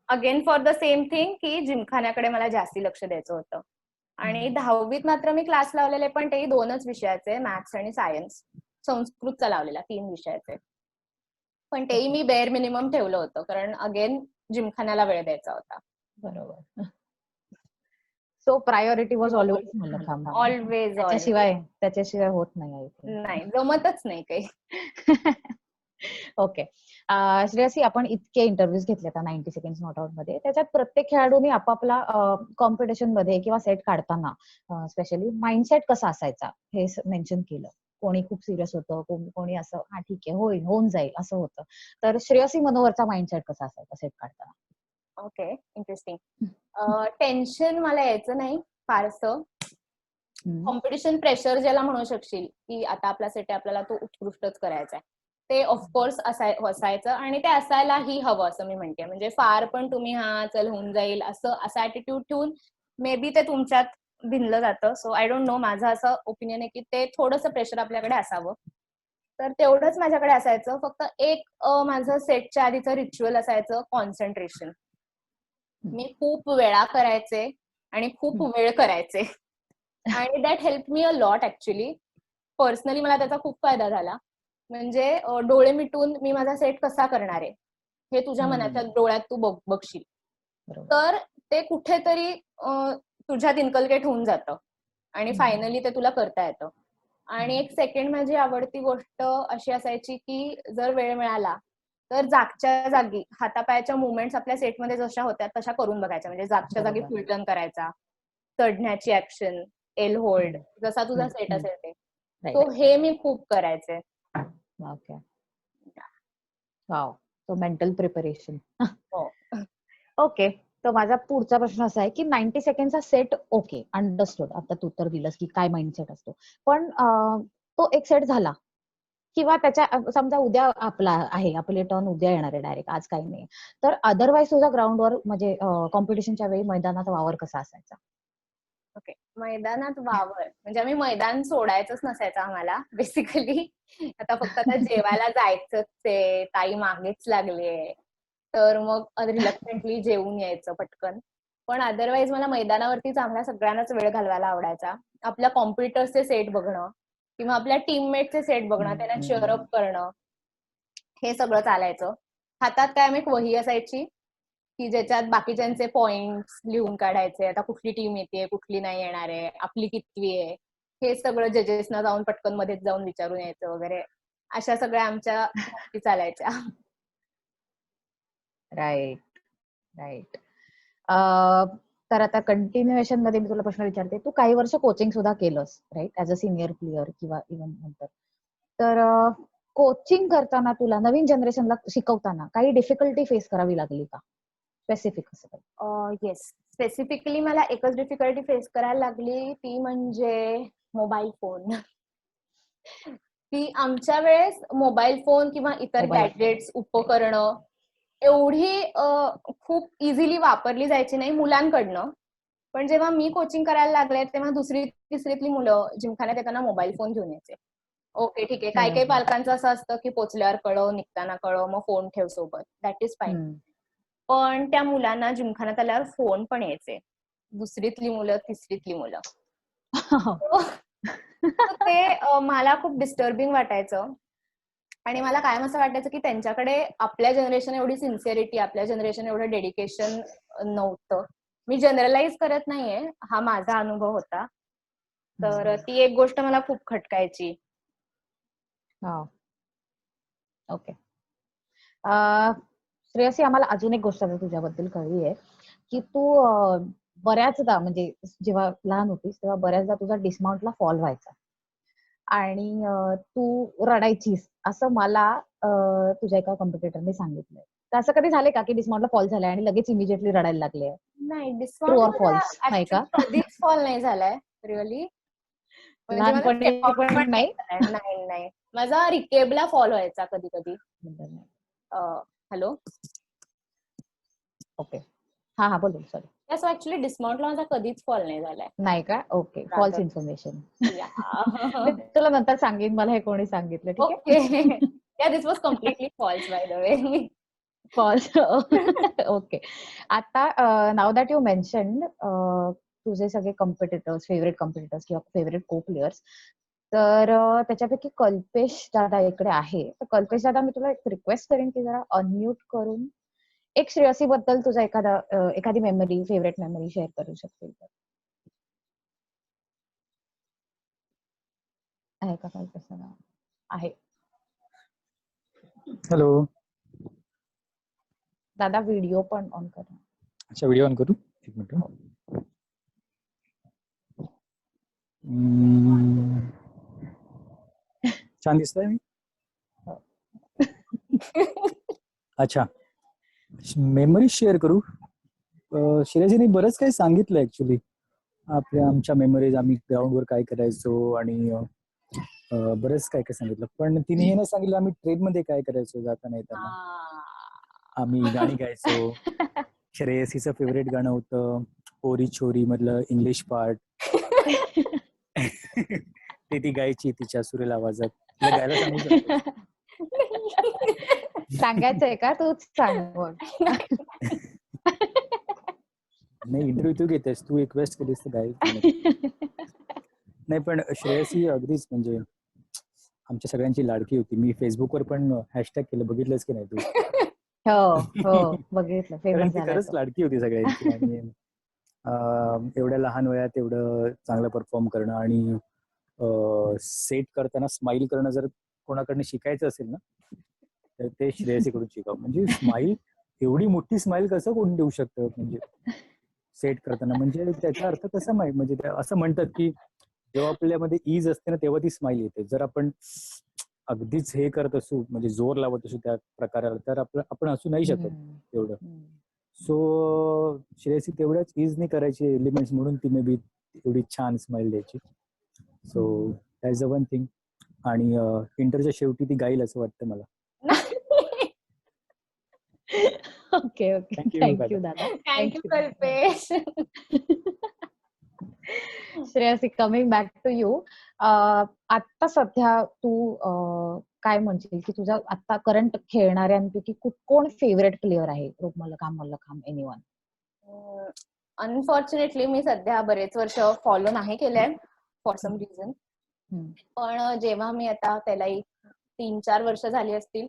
Again for the same thing की जिमखान्याकडे मला जास्ती लक्ष द्यायचं होतं. आणि 10वीत मात्र मी क्लास लावलेले, पण तेही 2च विषयाचे, मॅथ्स आणि सायन्स. संस्कृतचा लावलेला 3 विषयाचे. पण तेही मी बेअर मिनिमम ठेवलं होतं, कारण अगेन जिमखान्याला वेळ द्यायचा होता. बरोबर. So priority was always mallakhamb. Always त्याच्याशिवाय होत नाही आय थिंक. नाही, जमतच नाही काही. ओके. श्रेयसी, आपण इतके इंटरव्ह्यूज घेतले आता 90 सेकंड नॉट आउट मध्ये. त्याच्यात प्रत्येक खेळाडूने आपापला कॉम्पिटिशन मध्ये किंवा सेट काढताना स्पेशली माइंडसेट कसा असायचा हे मेन्शन केलं. कोणी खूप सिरियस होतं, कोणी असं हा ठीक आहे होऊन जाईल असं होतं. तर श्रेयसी मनोवरचा माइंडसेट कसा असायचा सेट काढताना? Okay, interesting. टेन्शन मला यायचं नाही फारसं. कॉम्पिटिशन प्रेशर ज्याला म्हणू शकशील की आता आपला सेट आहे, आपल्याला तो उत्कृष्टच करायचा आहे, ते ऑफकोर्स असायचं आणि ते असायलाही हवं असं मी म्हणते. म्हणजे फार पण तुम्ही हा चल होऊन जाईल असं ऍटिट्यूड ठेवून मे बी ते तुमच्यात भिनलं जातं. सो आय डोंट नो, माझं असं ओपिनियन आहे की ते थोडंसं प्रेशर आपल्याकडे असावं. तर तेवढंच माझ्याकडे असायचं. फक्त एक माझं सेटच्या आधीचं रिच्युअल असायचं, कॉन्सन्ट्रेशन. मी खूप वेळा करायचे आणि खूप वेळ करायचे आणि that help me a lot actually. Personally मला त्याचा खूप फायदा झाला. म्हणजे डोळे मिटून मी माझा सेट कसा करणार आहे हे तुझ्या मनाच्या डोळ्यात तू बघशील, तर ते कुठेतरी तुझ्यात इन्कल्केट होऊन जातं आणि फायनली ते तुला करता येतं. आणि एक सेकंड माझी आवडती गोष्ट अशी असायची की जर वेळ मिळाला तर जागच्या जागी हातापायाच्या मुवमेंट्स आपल्या सेटमध्ये जशा होत्या तशा करून बघायच्या. म्हणजे जागच्या जागी फुल टर्न करायचा, चढण्याची ऍक्शन, एल होल्ड, जसा तुझा सेट असेल ते. तो हे मी खूप करायचे. Okay. Wow. So mental preparation. Okay. तर माझा पुढचा प्रश्न असा आहे की 90 सेकंडचा सेट ओके अंडरस्टूड, आता तू तर दिलंस की काय माइंडसेट असतो, पण तो एक सेट झाला किंवा त्याच्या समजा उद्या आपले टर्न उद्या येणार आहे डायरेक्ट, आज काही नाही, तर अदरवाईज तुझा ग्राउंडवर म्हणजे कॉम्पिटिशनच्या वेळी मैदानात वावर कसा असायचा? ओके, मैदानात वावर म्हणजे आम्ही मैदान सोडायचंच नसायचं आम्हाला बेसिकली. आता जेवायला जायचंच आहे, ताई मागेच लागलीये, तर मग रिलक्टंटली जेवून यायचं पटकन. पण अदरवाईज मला मैदानावरतीच आम्हाला सगळ्यांनाच वेळ घालवायला आवडायचा. आपल्या कॉम्प्युटर्सचे सेट बघणं किंवा आपल्या टीममेटचे सेट बघणं, त्यांना चेअरअप करणं, हे सगळं चालायचं. हातात काय आम्ही एक वही असायची की ज्याच्यात बाकीच्यांचे पॉइंट्स लिहून काढायचे. आता कुठली टीम येते, कुठली नाही येणार आहे, आपली कितवी आहे, हे सगळं जजेसना जाऊन पटकन मध्येच जाऊन विचारून यायचं वगैरे. अशा सगळ्या आमच्या गोष्टी चालायच्या. राईट. तर आता कंटिन्युएशन मध्ये मी तुला प्रश्न विचारते. तू काही वर्ष कोचिंग सुद्धा केलंस, right, as a senior player किंवा इव्हन नंतर. तर कोचिंग करताना तुला नवीन जनरेशनला शिकवताना काही डिफिकल्टी फेस करावी लागली का? स्पेसिफिक असं काही? येस, स्पेसिफिकली मला एकच डिफिकल्टी फेस करायला लागली, ती म्हणजे मोबाईल फोन. ती आमच्या वेळेस मोबाईल फोन किंवा इतर गॅजेट्स, उपकरणं एवढी खूप इझिली वापरली जायची नाही मुलांकडनं. पण जेव्हा मी कोचिंग करायला लागले तेव्हा दुसरी तिसरीतली मुलं जिमखान्यात येताना मोबाईल फोन घेऊन यायचे. ओके ठीक आहे, काही पालकांचं असं असतं की पोचल्यावर कळव, निघताना कळव, मग फोन ठेव सोबत, दॅट इज फाईन. पण त्या मुलांना जिमखान्यात आल्यावर फोन पण यायचे, दुसरीतली मुलं, तिसरीतली मुलं. ते मला खूप डिस्टर्बिंग वाटायचं आणि मला कायम असं वाटायचं की त्यांच्याकडे आपल्या जनरेशन एवढी सिन्सिअरिटी, आपल्या जनरेशन एवढं डेडिकेशन नव्हतं. मी जनरलाइज करत नाहीये, हा माझा अनुभव होता. तर ती एक गोष्ट मला खूप खटकायची. ओके. श्रेयसी, आम्हाला अजून एक गोष्ट तुझ्याबद्दल कळली आहे की तू बऱ्याचदा म्हणजे जेव्हा लहान होतीस तेव्हा बऱ्याचदा तुझा डिस्माउंटला फॉल व्हायचा आणि तू रडायचीस असं मला तुझ्या एका कॉम्पिटिटरने सांगितलंय. तर असं कधी झालंय का की डिस्माउंटला फॉल झालाय आणि लगेच इमिजिएटली रडायला लागले? नाही, ट्रू ऑर फॉल्स? नाही का? कधीच फॉल नाही झालाय रिअली. लहानपणी पण नाही? नाही, माझा रिकेबला फॉल व्हायचा कधी कधी. हॅलो, ओके, हा बोल, सॉरी. असं ऍक्च्युली डिस्माउंटला माझा कधीच फॉल नाही झालाय. नाही का? Okay, false information. तुला नंतर सांगेन मला हे कोणी सांगितलं, ठीक आहे? Yeah, this was completely false by the way. False. Okay. आता नाव दॅट यू मेन्शन्ड तुझे सगळे कॉम्पिटिटर्स, फेवरेट कॉम्पिटिटर्स किंवा फेवरेट को प्लेयर्स, तर त्याच्यापैकी कल्पेश दादा इकडे आहे. तर कल्पेश दादा, मी तुला एक रिक्वेस्ट करेन की जरा अनम्यूट करून एक श्रेयसी बद्दल तुझा एखादी मेमरी, फेवरेट मेमरी शेअर करू शकतील? आहे का काही तसं नाव? आहे. हॅलो. दादा व्हिडिओ पण ऑन करा. अच्छा, व्हिडिओ ऑन करू, एक मिनिट. छान दिसतोय मी. अच्छा, मेमरी शेअर करू. श्रेयसीने बरंच काही सांगितलं ऍक्च्युली. आमच्या मेमरीज, आम्ही ग्राउंडवर काय करायचो आणि बरंच काय काय सांगितलं. पण तिने हे नाही सांगितलं आम्ही ट्रेन मध्ये काय करायचो जाताना येताना. आम्ही गाणी गायचो. श्रेयसीचं फेवरेट गाणं होतं पोरी छोरी मधलं इंग्लिश पार्ट. ते ती गायची तिच्या सुरेल आवाजात. तिला गायला सांगू शकतो. सांगायचंय का? तूच सांग मग. नाही, इंटरव्ह्यू तू घेतेस, तू रिक्वेस्ट केलीस तर गाईल. नाही, पण श्रेयसी अगदीच म्हणजे आमच्या सगळ्यांची लाडकी होती. मी फेसबुकवर पण हॅशटॅग केलं, बघितलंस की नाही तू? हो हो बघितलं, कारण फेमस ती झाला खरंच तो. लाडकी होती सगळ्यांची. आणि एवढ्या लहान वयात एवढं चांगलं परफॉर्म करणं आणि सेट करताना स्माइल करणं जर कोणाकडनं शिकायचं असेल ना तर ते श्रेयसीकडून शिकावं. म्हणजे स्माइल, एवढी मोठी स्माइल कसं कोण देऊ शकतं म्हणजे सेट करताना. म्हणजे त्याचा अर्थ कसा माहिती, म्हणजे असं म्हणतात की जेव्हा आपल्यामध्ये ईज असते ना तेव्हा ती स्माइल येते. जर आपण अगदीच हे करत असू, म्हणजे जोर लावत असू त्या प्रकाराला, तर आपण असू नाही शकत एवढं. सो श्रेयसी तेवढ्याच इजने करायची एलिमेंट्स, म्हणून ती मे बी एवढी छान स्माइल द्यायची. So that's the one thing. आणि इंटरच्या शेवटी ती गाईल असं वाटतं मला. ओके ओके, थँक्यू दादा. Thank you Kalpesh. Shreyasi, coming back to you. आता सध्या तू काय म्हणशील की तुझा आता करंट खेळणाऱ्यांपैकी कोण फेवरेट प्लेअर आहे? रूप मल्लखांब, एनीवन? अनफॉर्च्युनेटली मी सध्या बरेच वर्ष फॉलो नाही केलंय फॉर सम रिझन. पण जेव्हा मी आता त्याला 3-4 वर्ष झाली असतील,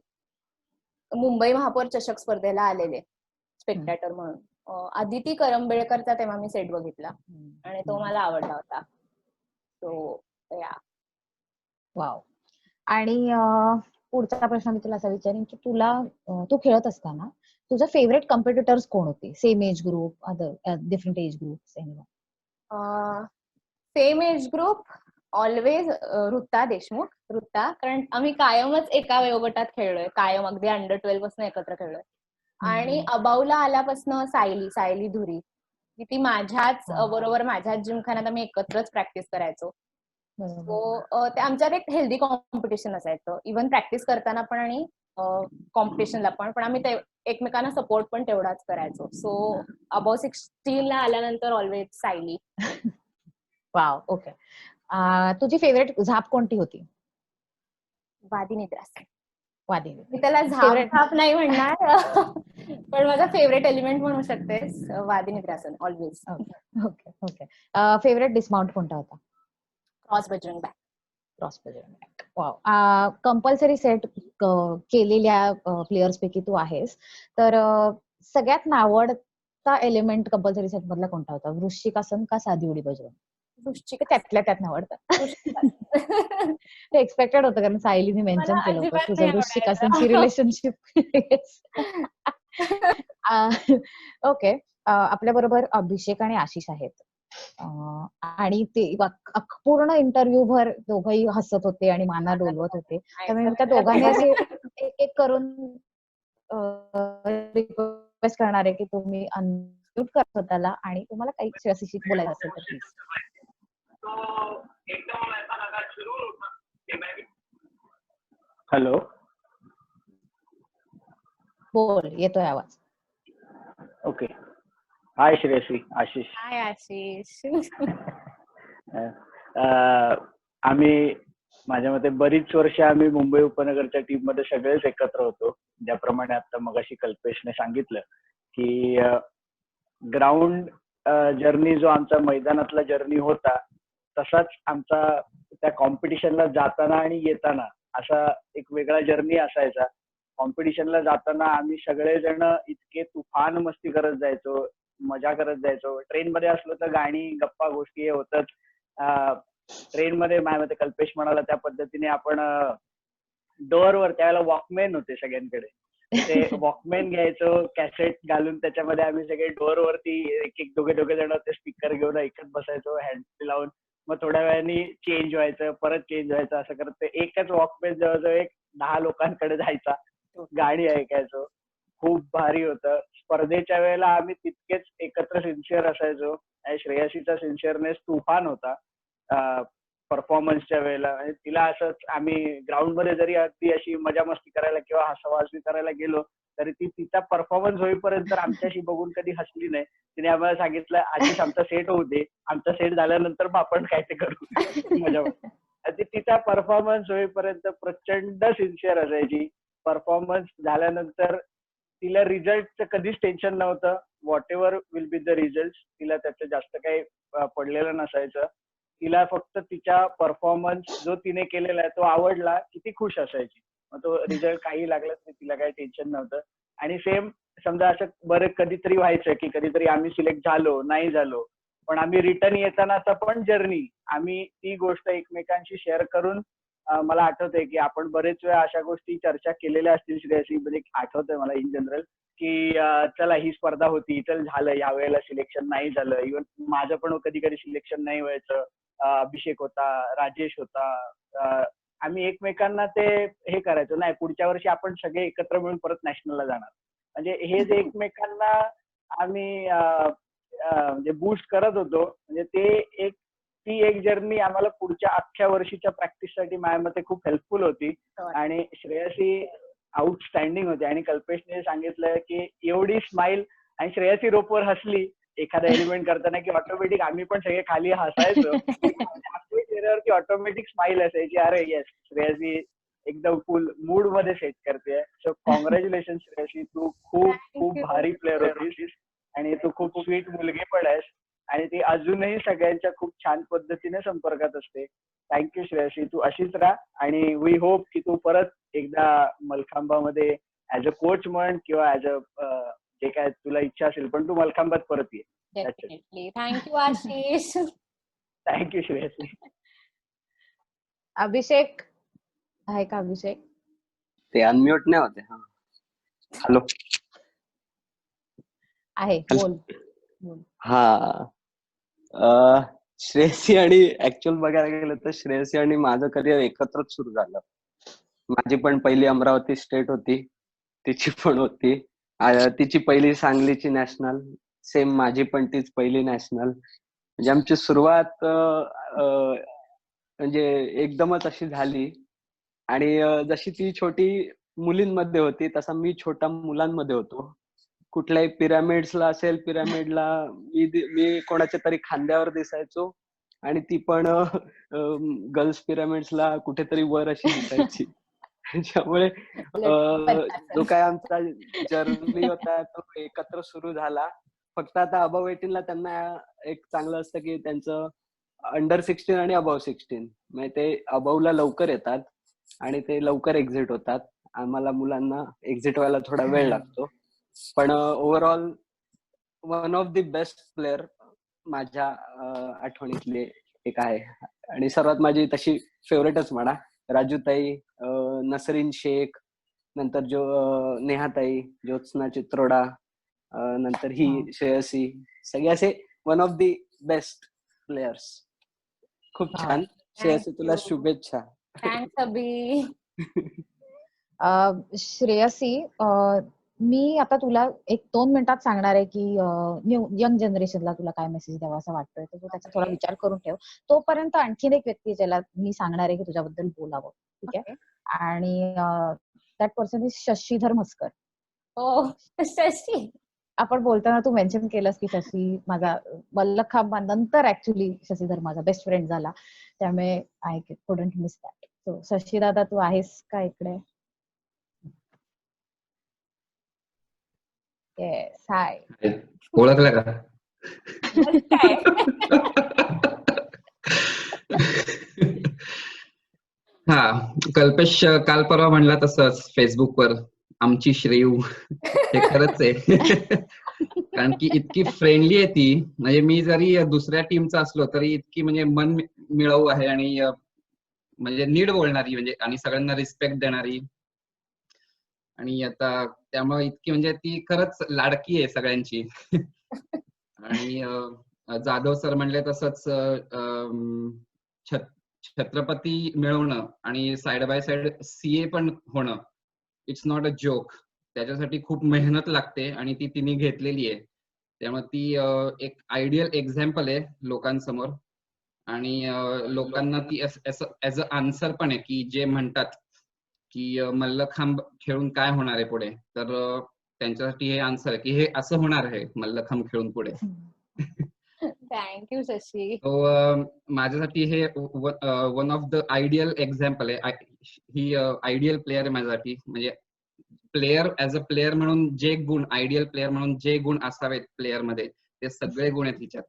मुंबई महापौर चषक स्पर्धेला आलेले स्पेक्टॅटर म्हणून, अदिती करंबेळकरचा तेव्हा मी सेट बघितला आणि तो मला आवडला होता. सो या. वाव. आणि पुढचा प्रश्न मी तुला असा विचारेन की तू खेळत असताना तुझे फेवरेट कॉम्पिटिटर्स कोण होते? Same age group, other different age group, anyone? Same age group always Ruta Deshmukh. कारण आम्ही कायमच एका वयोगटात खेळलोय, कायम अगदी अंडर 12 पासून एकत्र खेळलोय. आणि अबावला आल्यापासून सायली धुरी, ती माझ्याच बरोबर माझ्याच जिमखान्यात आम्ही एकत्रच प्रॅक्टिस करायचो. सो ते आमच्यात एक हेल्दी कॉम्पिटिशन असायचं, इव्हन प्रॅक्टिस करताना पण आणि कॉम्पिटिशनला पण आम्ही एकमेकांना सपोर्ट पण तेवढाच करायचो. सो अबाव 16 ला आल्यानंतर ऑलवेज सायली. वाव. ओके. तुझी फेवरेट झाप कोणती होती? वादी निद्रासन. वादी. त्याला झाप नाही म्हणणार, पण माझा फेवरेट एलिमेंट म्हणू शकतेस वादी निद्रासन always. Okay okay. Favourite dismount कोणता होता? Cross Bajrang back. Cross Bajrang back. Wow. Compulsory set केलेल्या प्लेयर्स पैकी तू आहेस, तर सगळ्यात नावडता एलिमेंट कंपल्सरी सेट मधला कोणता होता? वृश्चिकासन का साधी उडी बजरंग? त्यातल्या त्यात नावडतं. ते एक्सपेक्टेड होतं कारण सायलीने मेन्शन केलं होतं तुझं वृश्चिकासनची रिलेशनशिप. ओके. आपल्या बरोबर अभिषेक आणि आशिष आहेत. आणि ते पूर्ण इंटरव्ह्यू भर दोघंही हसत होते आणि माना डोलवत होते. त्यामुळे त्या दोघांनी असे एक एक करून रिक्वेस्ट करणार आहे की तुम्ही अनम्यूट करा स्वतःला आणि तुम्हाला काही श्रेयसीशी बोलायचं असेल तर प्लीज. हॅलो, बोल, येतोय आवाज. ओके. हाय श्रेयसी, आशिष. हाय आशिष. आम्ही माझ्या मते बरीच वर्ष आम्ही मुंबई उपनगरच्या टीम मध्ये सगळेच एकत्र होतो. ज्याप्रमाणे आता मगाशी कल्पेशने सांगितलं की ग्राउंड जर्नी जो आमचा मैदानातला जर्नी होता तसाच आमचा त्या कॉम्पिटिशनला जाताना आणि येताना असा एक वेगळा जर्नी असायचा. कॉम्पिटिशनला जाताना आम्ही सगळेजण इतके तुफान मस्ती करत जायचो, मजा करत जायचो. ट्रेन मध्ये असलो तर गाणी गप्पा गोष्टी हे होतच. ट्रेनमध्ये माझ्या मते कल्पेश म्हणाला त्या पद्धतीने आपण डोअरवर त्यावेळेला वॉकमॅन होते सगळ्यांकडे, ते वॉकमॅन घ्यायचो, कॅसेट घालून त्याच्यामध्ये आम्ही सगळे डोअरवरती एक एक दोघे जण ते स्पीकर घेऊन ऐकत बसायचो हँड लावून. मग थोड्या वेळाने चेंज व्हायचं, परत चेंज व्हायचं, असं करत ते एकच वॉकमॅन जवळजवळ एक 10 लोकांकडे जायचा, गाणी ऐकायचो. खूप भारी होतं. स्पर्धेच्या वेळेला आम्ही तितकेच एकत्र सिन्सिअर असायचो. आणि श्रेयसीचा सिन्सिअरनेस तुफान होता परफॉर्मन्सच्या वेळेला. आणि तिला असंच आम्ही ग्राउंडमध्ये जरी अगदी अशी मजा मस्ती करायला किंवा हसाहसी करायला गेलो तरी ती तिचा परफॉर्मन्स होईपर्यंत आमच्याशी बघून कधी हसली नाही. तिने आम्हाला सांगितलं आधीच आमचा सेट होऊ दे, आमचा सेट झाल्यानंतर मग आपण काय ते करू मजा. ती तिचा परफॉर्मन्स होईपर्यंत प्रचंड सिन्सिअर असायची. परफॉर्मन्स झाल्यानंतर तिला रिझल्टचं कधीच टेन्शन नव्हतं. What ever will be the result, तिला त्याचं जास्त काही पडलेलं नसायचं. तिला फक्त तिच्या परफॉर्मन्स जो तिने केलेला आहे तो आवडला की ती खुश असायची. मग तो रिझल्ट काही लागला तरी तिला काही टेन्शन नव्हतं. आणि सेम समजा असं बरं कधीतरी व्हायचं की कधीतरी आम्ही सिलेक्ट झालो नाही झालो, पण आम्ही रिटर्न येतानाचा पण जर्नी आम्ही ती गोष्ट एकमेकांशी शेअर करून मला आठवतंय की आपण बरेच वेळा अशा गोष्टी चर्चा केलेल्या असतील श्रेयसी, म्हणजे आठवतंय मला इन जनरल की चला ही स्पर्धा होती, चल झालं या वेळेला सिलेक्शन नाही झालं. इव्हन माझं पण कधी कधी सिलेक्शन नाही व्हायचं. अभिषेक होता, राजेश होता, आम्ही एकमेकांना ते हे करायचो, नाही पुढच्या वर्षी आपण सगळे एकत्र मिळून परत नॅशनलला जाणार. म्हणजे हे जे एकमेकांना आम्ही म्हणजे बूस्ट करत होतो, म्हणजे ते ती एक जर्नी आम्हाला पुढच्या अख्ख्या वर्षीच्या प्रॅक्टिससाठी माझ्या मते खूप हेल्पफुल होती. आणि श्रेयसी आउटस्टँडिंग होती. आणि कल्पेशने सांगितलं की एवढी स्माइल, आणि श्रेयसी रोपवर हसली एखादा एलिमेंट करताना की ऑटोमॅटिक आम्ही पण सगळे खाली हसायचो. आपल्या चेहऱ्यावरती ऑटोमॅटिक स्माइल असायची, अरे येस श्रेयसी एकदम फुल मूड मध्ये सेट करते. सो कॉंग्रॅच्युलेशन श्रेयसी, तू खूप खूप भारी प्लेअर होतीस आणि तू खूप स्वीट मुलगी पण आहेस. आणि ती अजूनही सगळ्यांच्या खूप छान पद्धतीने संपर्कात असते. थँक्यू श्रेयसी, तू अशीच राहा. आणि वी होप की तू परत एकदा मलखांबामध्ये ऍज अ कोच म्हण किंवा ऍज अ जे काय तुला इच्छा असेल, पण तू मलखांबात परत ये. Definitely. Thank you Ashish. Thank you Shreyasi. Abhishek आहे का? अभिषेक ते अनम्यूट नाही होते. हॅलो आहे, बोल. हा. श्रेयसी आणि ऍक्च्युअल बघायला गेलं तर श्रेयसी आणि माझं करिअर एकत्रच सुरू झालं. माझी पण पहिली अमरावती स्टेट होती, तिची पण होती. तिची पहिली सांगलीची नॅशनल, सेम माझी पण तीच पहिली नॅशनल. म्हणजे आमची सुरुवात म्हणजे एकदमच अशी झाली. आणि जशी ती छोटी मुलींमध्ये होती तसा मी छोटा मुलांमध्ये होतो. कुठल्याही पिरामिड्सला असेल, पिरामिडला मी कोणाच्या तरी खांद्यावर दिसायचो आणि ती पण गर्ल्स पिरामिड्सला कुठेतरी वर अशी दिसायची. त्यामुळे जो काय आमचा जर्नी होता तो एकत्र सुरू झाला. फक्त आता अबव 18ला त्यांना एक चांगलं असतं की त्यांचं अंडर 16 आणि अबव 16, म्हणजे ते अबवला लवकर येतात आणि ते लवकर एक्झिट होतात. आम्हाला मुलांना एक्झिट व्हायला थोडा वेळ लागतो. पण overall one of the best player माझ्या आठवणीतले एक आहे. आणि सर्वात माझी तशी फेवरेटच म्हणा, राजूताई, नसरीन शेख, नंतर नेहाताई, ज्योत्स्ना चित्रोडा, नंतर ही श्रेयसी, सगळे असे one of the best players. खूप छान. श्रेयसी तुला शुभेच्छा. थँक्स अभि. श्रेयसी, मी आता तुला 1-2 मिनिटात सांगणार आहे की यंग जनरेशनला तुला काय मेसेज द्यावा असं वाटतोय, तर तू त्याचा थोडा विचार करून ठेव. तोपर्यंत आणखीन एक व्यक्ती ज्याला मी सांगणार आहे की तुझ्याबद्दल बोलावं, ठीक आहे? आणि that person is Shashidhar Mhaskar. हो, शशी. आपण बोलताना तू मेन्शन केलंस की शशी माझा मल्लखांब नंतर ऍक्च्युली शशीधर माझा बेस्ट फ्रेंड झाला, त्यामुळे I couldn't miss that. So Shashi दादा, तू आहेस का इकडे? येस, हाय. ओळखलं का? हा, कल्पेश काल परवा म्हणला तसंच फेसबुकवर आमची श्रेयू. हे खरंच आहे. कारण की इतकी फ्रेंडली आहे ती. म्हणजे मी जरी दुसऱ्या टीमचा असलो तरी इतकी म्हणजे मन मिळवू आहे आणि म्हणजे नीट बोलणारी, म्हणजे आणि सगळ्यांना रिस्पेक्ट देणारी. आणि आता त्यामुळे इतकी म्हणजे ती खरंच लाडकी आहे सगळ्यांची. आणि जाधव सर म्हणले तसंच छत्रपती मिळवणं आणि साइड बाय साइड CA पण होणं, इट्स नॉट अ जोक. त्याच्यासाठी खूप मेहनत लागते आणि ती तिने घेतलेली आहे. त्यामुळे ती एक आयडियल एक्झाम्पल आहे लोकांसमोर. आणि लोकांना ती ऍज अ आन्सर पण आहे, की जे म्हणतात की मल्लखांब खेळून काय होणार आहे पुढे, तर त्यांच्यासाठी हे आन्सर आहे की हे असं होणार आहे मल्लखांब खेळून पुढे. थँक्यू शशी. माझ्यासाठी हे one of the ideal example आहे. ही आयडियल प्लेअर आहे माझ्यासाठी. म्हणजे प्लेअर ऍज अ प्लेअर म्हणून जे गुण, आयडियल प्लेअर म्हणून जे गुण असावेत प्लेअर मध्ये, ते सगळे गुण आहेत तिच्यात.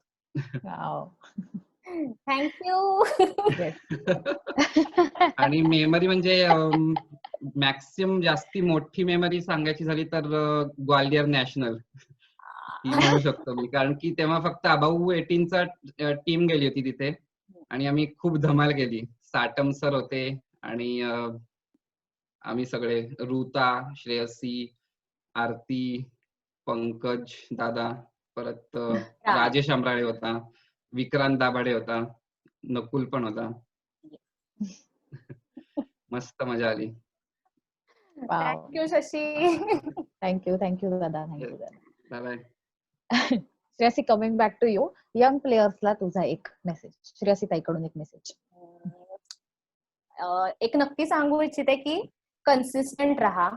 थँक्यू. आणि मेमरी म्हणजे मॅक्सिमम जास्ती मोठी मेमरी सांगायची झाली तर ग्वालियर नॅशनल ही म्हणू शकतो मी. कारण की तेव्हा फक्त अबाऊ 18चा टीम गेली होती तिथे आणि आम्ही खूप धमाल केली. साटम सर होते आणि आम्ही सगळे, ऋता, श्रेयसी, आरती, पंकज दादा, परत राजेश आंबराळे होता, विक्रांत दाभाडे होता, नकुल पण होता. मस्त मजा आली. थँक्यू शशी. थँक्यू दादा. थँक्यू दादा. Bye bye. Shreyasi, coming back to you, young प्लेयर्सला तुझा एक मेसेज, श्रेयसी ताईकडून एक मेसेज. एक नक्की सांगू इच्छिते की कन्सिस्टंट राहा,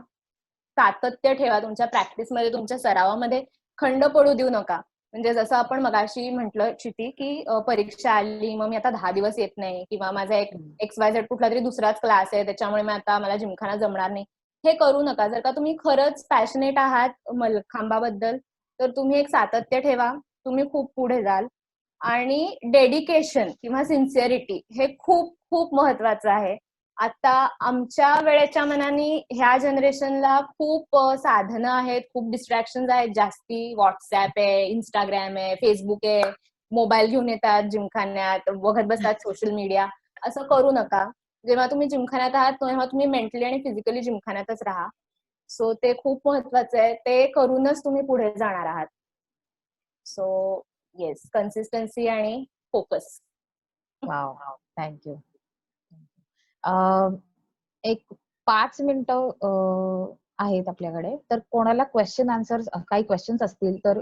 सातत्य ठेवा तुमच्या प्रॅक्टिसमध्ये, तुमच्या सरावामध्ये खंड पडू देऊ नका. म्हणजे जसं आपण मगाशी म्हटलं क्षिती की परीक्षा आली मग मी आता 10 दिवस येत नाही, किंवा माझा एक XYZ कुठला तरी दुसराच क्लास आहे त्याच्यामुळे मला जिमखाना जमणार नाही, हे करू नका. जर का तुम्ही खरंच पॅशनेट आहात मल्लखांबाबद्दल तर तुम्ही एक सातत्य ठेवा, तुम्ही खूप पुढे जाल. आणि डेडिकेशन किंवा सिन्सिअरिटी हे खूप खूप महत्वाचं आहे. आता आमच्या वेळेच्या मनाने ह्या जनरेशनला खूप साधनं आहेत, खूप डिस्ट्रॅक्शन आहेत जास्ती. व्हॉट्सअप आहे, इंस्टाग्राम आहे, फेसबुक आहे, मोबाईल घेऊन येतात जिमखान्यात, बघत बसतात सोशल मीडिया. असं करू नका. जेव्हा तुम्ही जिमखान्यात आहात तेव्हा तुम्ही मेंटली आणि फिजिकली जिमखान्यातच राहा. सो ते खूप महत्वाचं आहे, ते करूनच तुम्ही पुढे जाणार आहात. सो येस, कन्सिस्टन्सी आणि फोकस. Wow, thank you. एक 5 मिनिटं आहेत आपल्याकडे, तर कोणाला क्वेश्चन आन्सर, काही क्वेश्चन्स असतील तर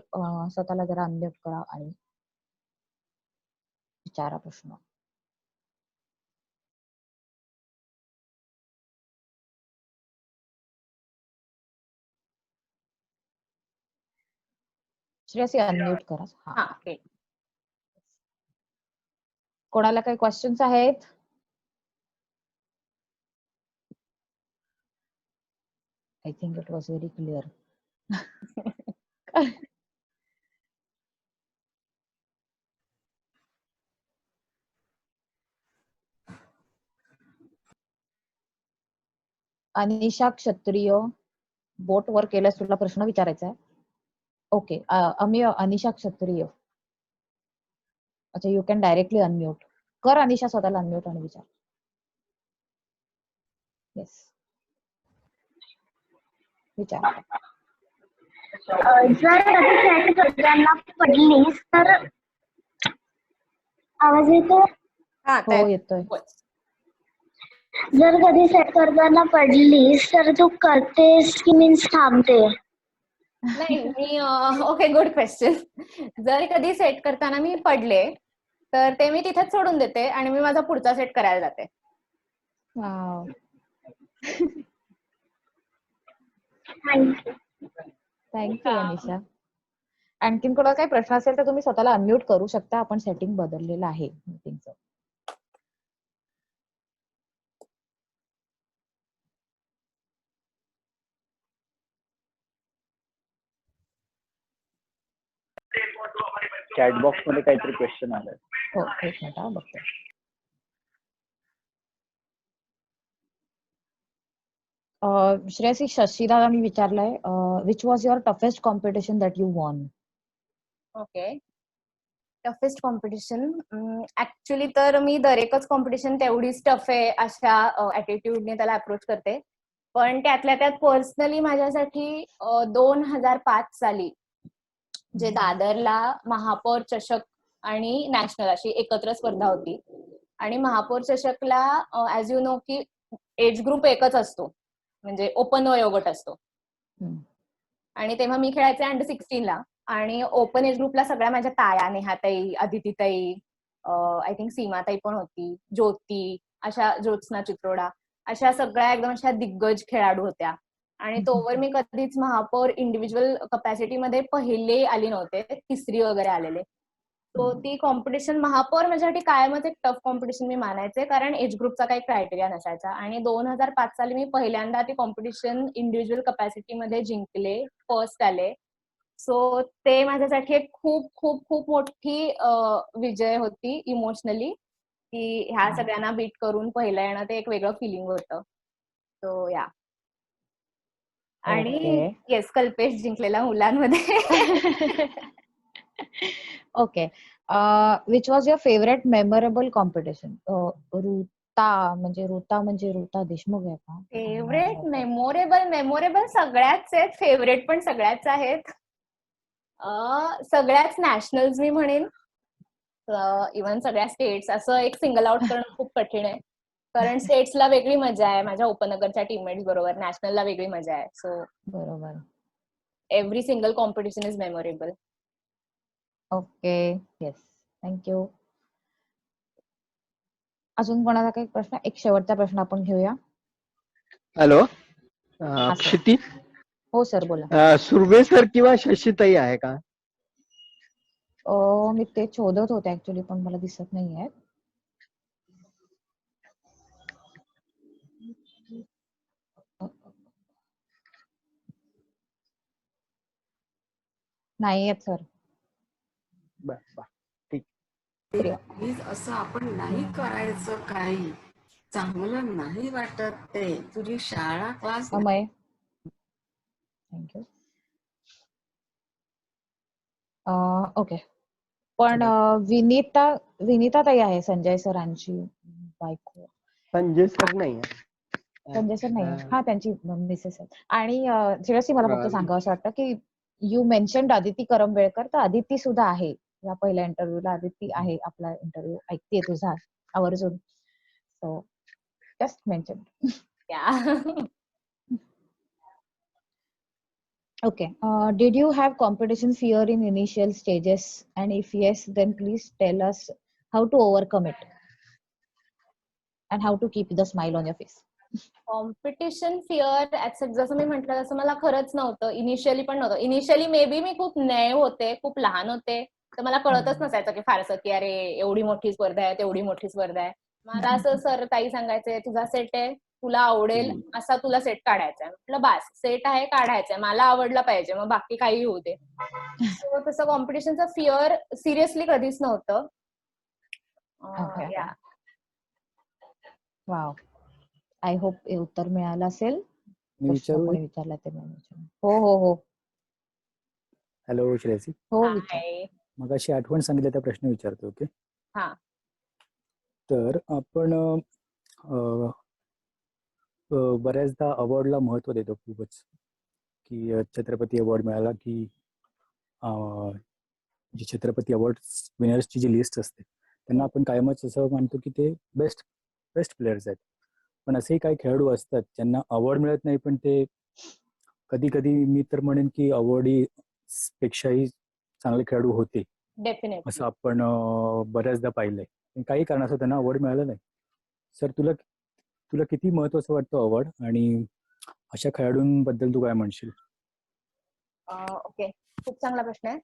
स्वतःला जरा अनम्यूट करा आणि विचारा प्रश्न. श्रेयसी अनम्यूट करा. हा, कोणाला काही क्वेश्चन्स आहेत? I think it was very clear. Anisha क्षत्रिय, बोट वर केल्यास तुला प्रश्न विचारायचा आहे. ओके, अनिशा क्षत्रिय, अच्छा, यू कॅन डायरेक्टली अनम्यूट कर. अनिशा, स्वतःला अनम्यूट आणि विचार. येस, विचार. जर कधी सेट करताना पडलीस तर, आवाज येतो? हो, येतोय. जर कधी सेट करताना पडलीस तर तू करतेस की मीन्स थांबते? नाही, मी ओके, गुड क्वेश्चन. जर कधी सेट करताना मी पडले तर ते मी तिथेच सोडून देते आणि मी माझा पुढचा सेट करायला जाते. Wow, thank you Anisha. आणखीन कोणाला काही प्रश्न असेल तर तुम्ही स्वतःला अनम्यूट करू शकता. आपण सेटिंग बदललेलं आहे मीटिंगचं. चॅट बॉक्स मध्ये काहीतरी क्वेश्चन आलाय. हो, एक मिनिट बघतो. श्रेयसी, शशीदादांनी विचारलंय, which was your toughest competition that you won? Okay, toughest competition actually तर मी दर एकच कॉम्पिटिशन तेवढीच टफ आहे अशा ऍटिट्यूडने त्याला अप्रोच करते. पण त्यातल्या त्यात पर्सनली माझ्यासाठी 2005 साली जे दादरला महापौर चषक आणि नॅशनल अशी एकत्र स्पर्धा होती. आणि महापौर चषकला ऍज यू नो की एज ग्रुप एकच असतो, म्हणजे ओपन वयोगट असतो. आणि तेव्हा मी खेळायचे अंडर-16 आणि ओपन एज ग्रुपला सगळ्या माझ्या ताया, नेहाताई, अदितीताई, आय थिंक सीमाताई पण होती, ज्योती, अशा ज्योत्स्ना चित्रोडा, अशा सगळ्या एकदम अशा दिग्गज खेळाडू होत्या. आणि तोवर मी कधीच महापौर इंडिव्हिज्युअल कपॅसिटीमध्ये पहिले आली नव्हते, तिसरी वगैरे आलेले. सो ती कॉम्पिटिशन महापौर माझ्यासाठी कायमच एक टफ कॉम्पिटिशन मी मानायचे, कारण एज ग्रुपचा काही क्रायटेरिया नसायचा. आणि 2005 साली मी पहिल्यांदा ती कॉम्पिटिशन इंडिव्हिज्युअल कपॅसिटीमध्ये जिंकले, फर्स्ट आले. सो ते माझ्यासाठी एक खूप खूप खूप मोठी विजय होती इमोशनली, की ह्या सगळ्यांना बीट करून पहिलं येणं ते एक वेगळं फिलिंग होतं. सो या. आणि येस, कल्पेश जिंकलेला मुलांमध्ये. Okay. Which was your favourite memorable competition? ऋता म्हणजे ऋता देशमुख आहे का? फेवरेट मेमोरेबल सगळ्याच आहेत, फेवरेट पण सगळ्याच आहेत. सगळ्याच नॅशनल्स मी म्हणेन, इव्हन सगळ्या स्टेट्स. असं एक सिंगल आउट करणं खूप कठीण आहे, कारण स्टेट्सला वेगळी मजा आहे माझ्या उपनगरच्या टीममेट्स बरोबर, नॅशनलला वेगळी मजा आहे. सो बरोबर. Every single competition is memorable. Okay, yes, thank you. अजून कोणाचा काही प्रश्न? एक शेवटचा प्रश्न आपण घेऊया. हॅलो, हा सर. क्षिती. हो सर, बोला. सुर्वे सर किंवा शशीताई आहे का? मी ते शोधत होते ऍक्च्युली, पण मला दिसत नाहीये. नाही आहेत सर. ठीक. प्लीज असं आपण नाही करायचं, काही चांगलं नाही वाटत ते. तुझी शाळा क्लास. अमय, थँक्यू. ओके, पण विनीता ताई आहे संजय सरांची बायको. संजय सर नाही आहे. संजय सर नाही, हा त्यांची मिसेस आहे. आणि सिरियसली मला फक्त सांगावं असं वाटतं की यू मेन्शन्ड अदिती करंबेळकर, तर अदिती सुद्धा आहे या पहिल्या इंटरव्ह्यूला. अदिती आहे, आपला इंटरव्ह्यू ऐकते तुझा आवर्जून. So just mention. Okay. Did you have competition fear in initial stages? And if yes, then please tell us how to overcome it and how to keep the smile on your face. Competition fear जसं मी म्हटलं तसं मला खरंच नव्हतं, initially पण नव्हतं. Initially may be मी खूप नॅव होते, खूप लहान होते, तर मला कळतच नसायचं की फारसं की अरे एवढी मोठी स्पर्धा आहे, तेवढी मोठी स्पर्धा आहे. मला असं सर ताई सांगायचंय, तुझा सेट आहे, तुला आवडेल असा तुला सेट काढायचा आहे. म्हटलं बास, सेट आहे, काढायचंय, मला आवडला पाहिजे, मग बाकी काही होऊ दे. सो तसं कॉम्पिटिशनचं फिअर सिरियसली कधीच नव्हतं. वाव, आय होप हे उत्तर मिळालं असेल. मी विचारू? कोणी विचारलं ते हो हो हो. हॅलो श्रेयसी. हो, मग अशी आठवण सांगितलं त्या प्रश्न विचारतो. ओके. हा, तर आपण बऱ्याचदा अवॉर्डला महत्व देतो खूपच, की छत्रपती अवॉर्ड मिळाला की जी छत्रपती अवॉर्ड विनर्सची जी लिस्ट असते त्यांना आपण कायमच असं मानतो की ते बेस्ट प्लेयर्स आहेत. पण असेही काही खेळाडू असतात ज्यांना अवॉर्ड मिळत नाही, पण ते कधी कधी मी तर म्हणेन की अवॉर्ड पेक्षाही चांगले खेळाडू होते. डेफिनेटली. असं आपण बऱ्याचदा पाहिलंय. काही कारणास्तव त्यांना अवॉर्ड मिळालं नाही. सर, तुला किती महत्वाचं वाटतं अवॉर्ड, आणि अशा खेळाडूंबद्दल तू काय म्हणशील? ओके, खूप चांगला प्रश्न आहे.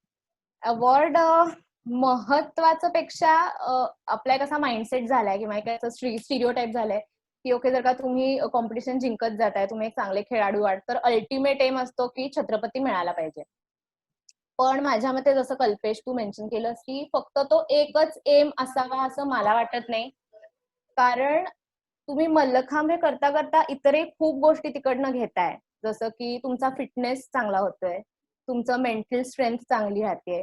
अवॉर्ड महत्वाचं पेक्षा आपला एक असा माइंडसेट झालाय किंवा एक स्टिरिओटाईप झालाय की ओके, जर का तुम्ही कॉम्पिटिशन जिंकत जाताय, तुम्ही एक चांगले खेळाडू आहात, तर अल्टिमेट एम असतो की छत्रपती मिळाला पाहिजे. पण माझ्या मते जसं कल्पेश तू मेन्शन केलंस की फक्त तो एकच एम असावा असं मला वाटत नाही. कारण तुम्ही मल्लखांब हे करता करता इतरही खूप गोष्टी तिकडनं घेताय, जसं की तुमचा फिटनेस चांगला होतोय, तुमचं मेंटल स्ट्रेंथ चांगली राहते,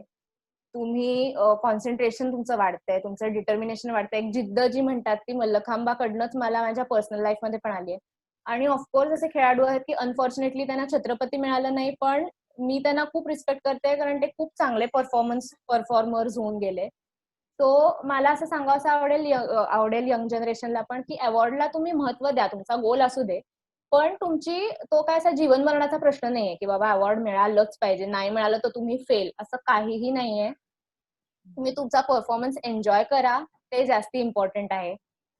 तुम्ही कॉन्सन्ट्रेशन तुमचं वाढतंय, तुमचं डिटर्मिनेशन वाढतंय. एक जिद्द जी म्हणतात ती मल्लखांबाकडनंच मला माझ्या पर्सनल लाईफ मध्ये पण आली आहे. आणि ऑफकोर्स असे खेळाडू आहेत की अनफॉर्च्युनेटली त्यांना छत्रपती मिळालं नाही, पण मी त्यांना खूप रिस्पेक्ट करते कारण ते खूप चांगले परफॉर्मर्स होऊन गेले. सो मला असं सांगावं आवडेल यंग जनरेशनला पण की अवॉर्डला तुम्ही महत्व द्या, तुमचा गोल असू दे, पण तो काय असा जीवन मरणाचा प्रश्न नाहीये की बाबा अवॉर्ड मिळालंच पाहिजे, नाही मिळालं तर तुम्ही फेल, असं काहीही नाहीये. तुम्ही तुमचा परफॉर्मन्स एन्जॉय करा, ते जास्त इम्पॉर्टंट आहे.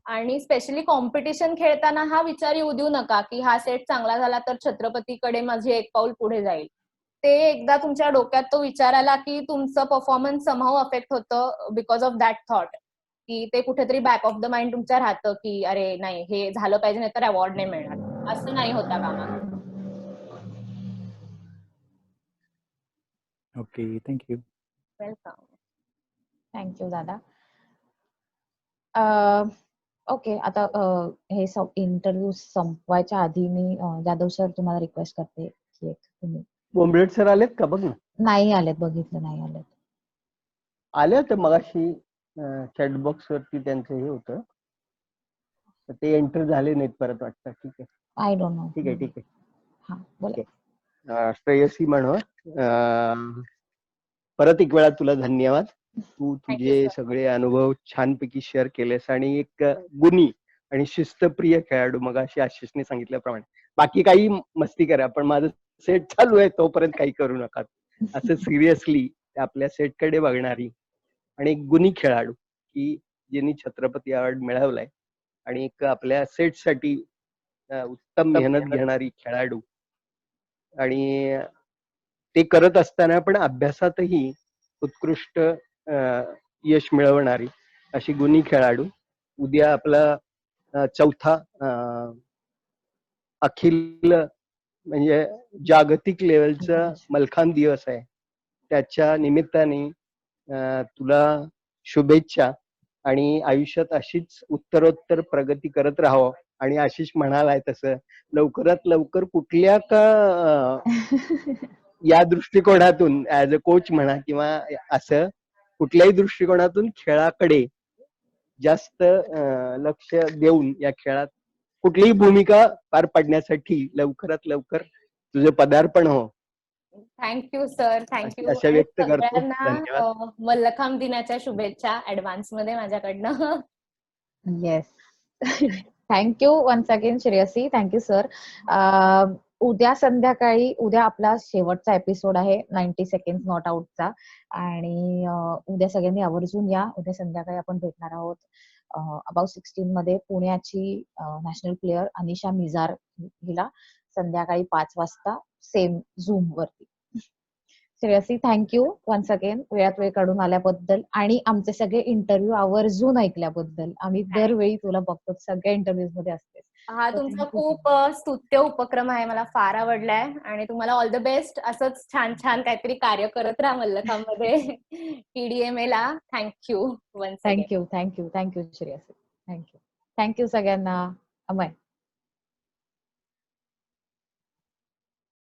आणि स्पेशली कॉम्पिटिशन खेळताना हा विचार येऊ देऊ नका की हा सेट चांगला झाला तर छत्रपतीकडे माझे एक पाऊल पुढे जाईल. ते एकदा तुमच्या डोक्यात तो विचार आला की तुमचं परफॉर्मन्स समहाऊ अफेक्ट होतं बिकॉज ऑफ दॅट थॉट, की ते कुठेतरी बॅक ऑफ द माइंड तुमच्या राहतं की अरे नाही हे झालं पाहिजे नाही तर अवॉर्ड नाही मिळणार. असं नाही होता कामा नये. Okay, thank you. वेलकम. थँक्यू दादा. ओके, आता हे इंटरव्ह्यू संपवायच्या आधी मी जाधव सर तुम्हाला रिक्वेस्ट करते की तुम्ही. बोंबलेट सर आलेत का बघ ना. नाही आलेत, बघितलं नाही आलेत. आले होते मगाशी चॅटबॉक्स वरती त्यांचं हे होतं, तर ते एंटर झाले नाहीत परत वाटतं. ठीक आहे, आय डोंट नो. ठीक आहे, ठीक आहे. हा बोला. श्रेयसी म्हणून परत एक वेळा तुला धन्यवाद. तू तुझे सगळे अनुभव छानपैकी शेअर केलेस आणि एक गुणी आणि शिस्तप्रिय खेळाडू, मग अशी आशिषने सांगितल्याप्रमाणे बाकी काही मस्ती करा पण माझं सेट चालू आहे तोपर्यंत काही करू नका, असं सिरियसली आपल्या सेटकडे बघणारी आणि एक गुणी खेळाडू की ज्यांनी छत्रपती अवॉर्ड मिळवलाय आणि एक आपल्या सेटसाठी उत्तम मेहनत घेणारी खेळाडू आणि ते करत असताना पण अभ्यासातही उत्कृष्ट यश मिळवणारी अशी गुणी खेळाडू. उद्या आपला चौथा अखिल म्हणजे जागतिक लेवलचा मल्लखांब दिवस आहे. त्याच्या निमित्ताने तुला शुभेच्छा आणि आयुष्यात अशीच उत्तरोत्तर प्रगती करत राहावं. आणि आशिष म्हणालाय तसं लवकरात लवकर कुठल्या का या दृष्टिकोनातून ऍज अ कोच म्हणा किंवा असं कुठल्याही दृष्टिकोनातून खेळाकडे जास्त लक्ष देऊन या खेळात कुठलीही भूमिका पार पाडण्यासाठी लवकरात लवकर तुझं पदार्पण हो. Thank you sir, thank you. अशा व्यक्त करतो. सगळ्यांना धन्यवाद. मल्लखांब दिनाच्या शुभेच्छा ऍडव्हान्स मध्ये माझ्याकडनं. Yes. Thank you once again Shreyasi. Thank you sir. उद्या आपला शेवटचा एपिसोड आहे 90 सेकंड नॉट आउटचा आणि उद्या सगळ्यांनी आवर्जून या. उद्या संध्याकाळी आपण भेटणार आहोत अबाउट 16 मध्ये पुण्याची नॅशनल प्लेयर अनिशा मिजार हिला संध्याकाळी 5 वाजता सेम झूम वरती. श्रेयसी थँक्यू वन्स अगेन वेळात वेळ काढून आल्याबद्दल आणि आमचे सगळे इंटरव्ह्यू आवर्जून ऐकल्याबद्दल. आम्ही दरवेळी तुला बघतो, सगळ्या इंटरव्ह्यूज मध्ये असते. हा तुमचा खूप स्तुत्य उपक्रम आहे, मला फार आवडलाय आणि तुम्हाला ऑल द बेस्ट. असंच छान छान काहीतरी कार्य करत राहा मल्लखांब मध्ये PDMA ला. Thank you once again. Thank you Shreyasi. Thank you सगळ्यांना. अमय.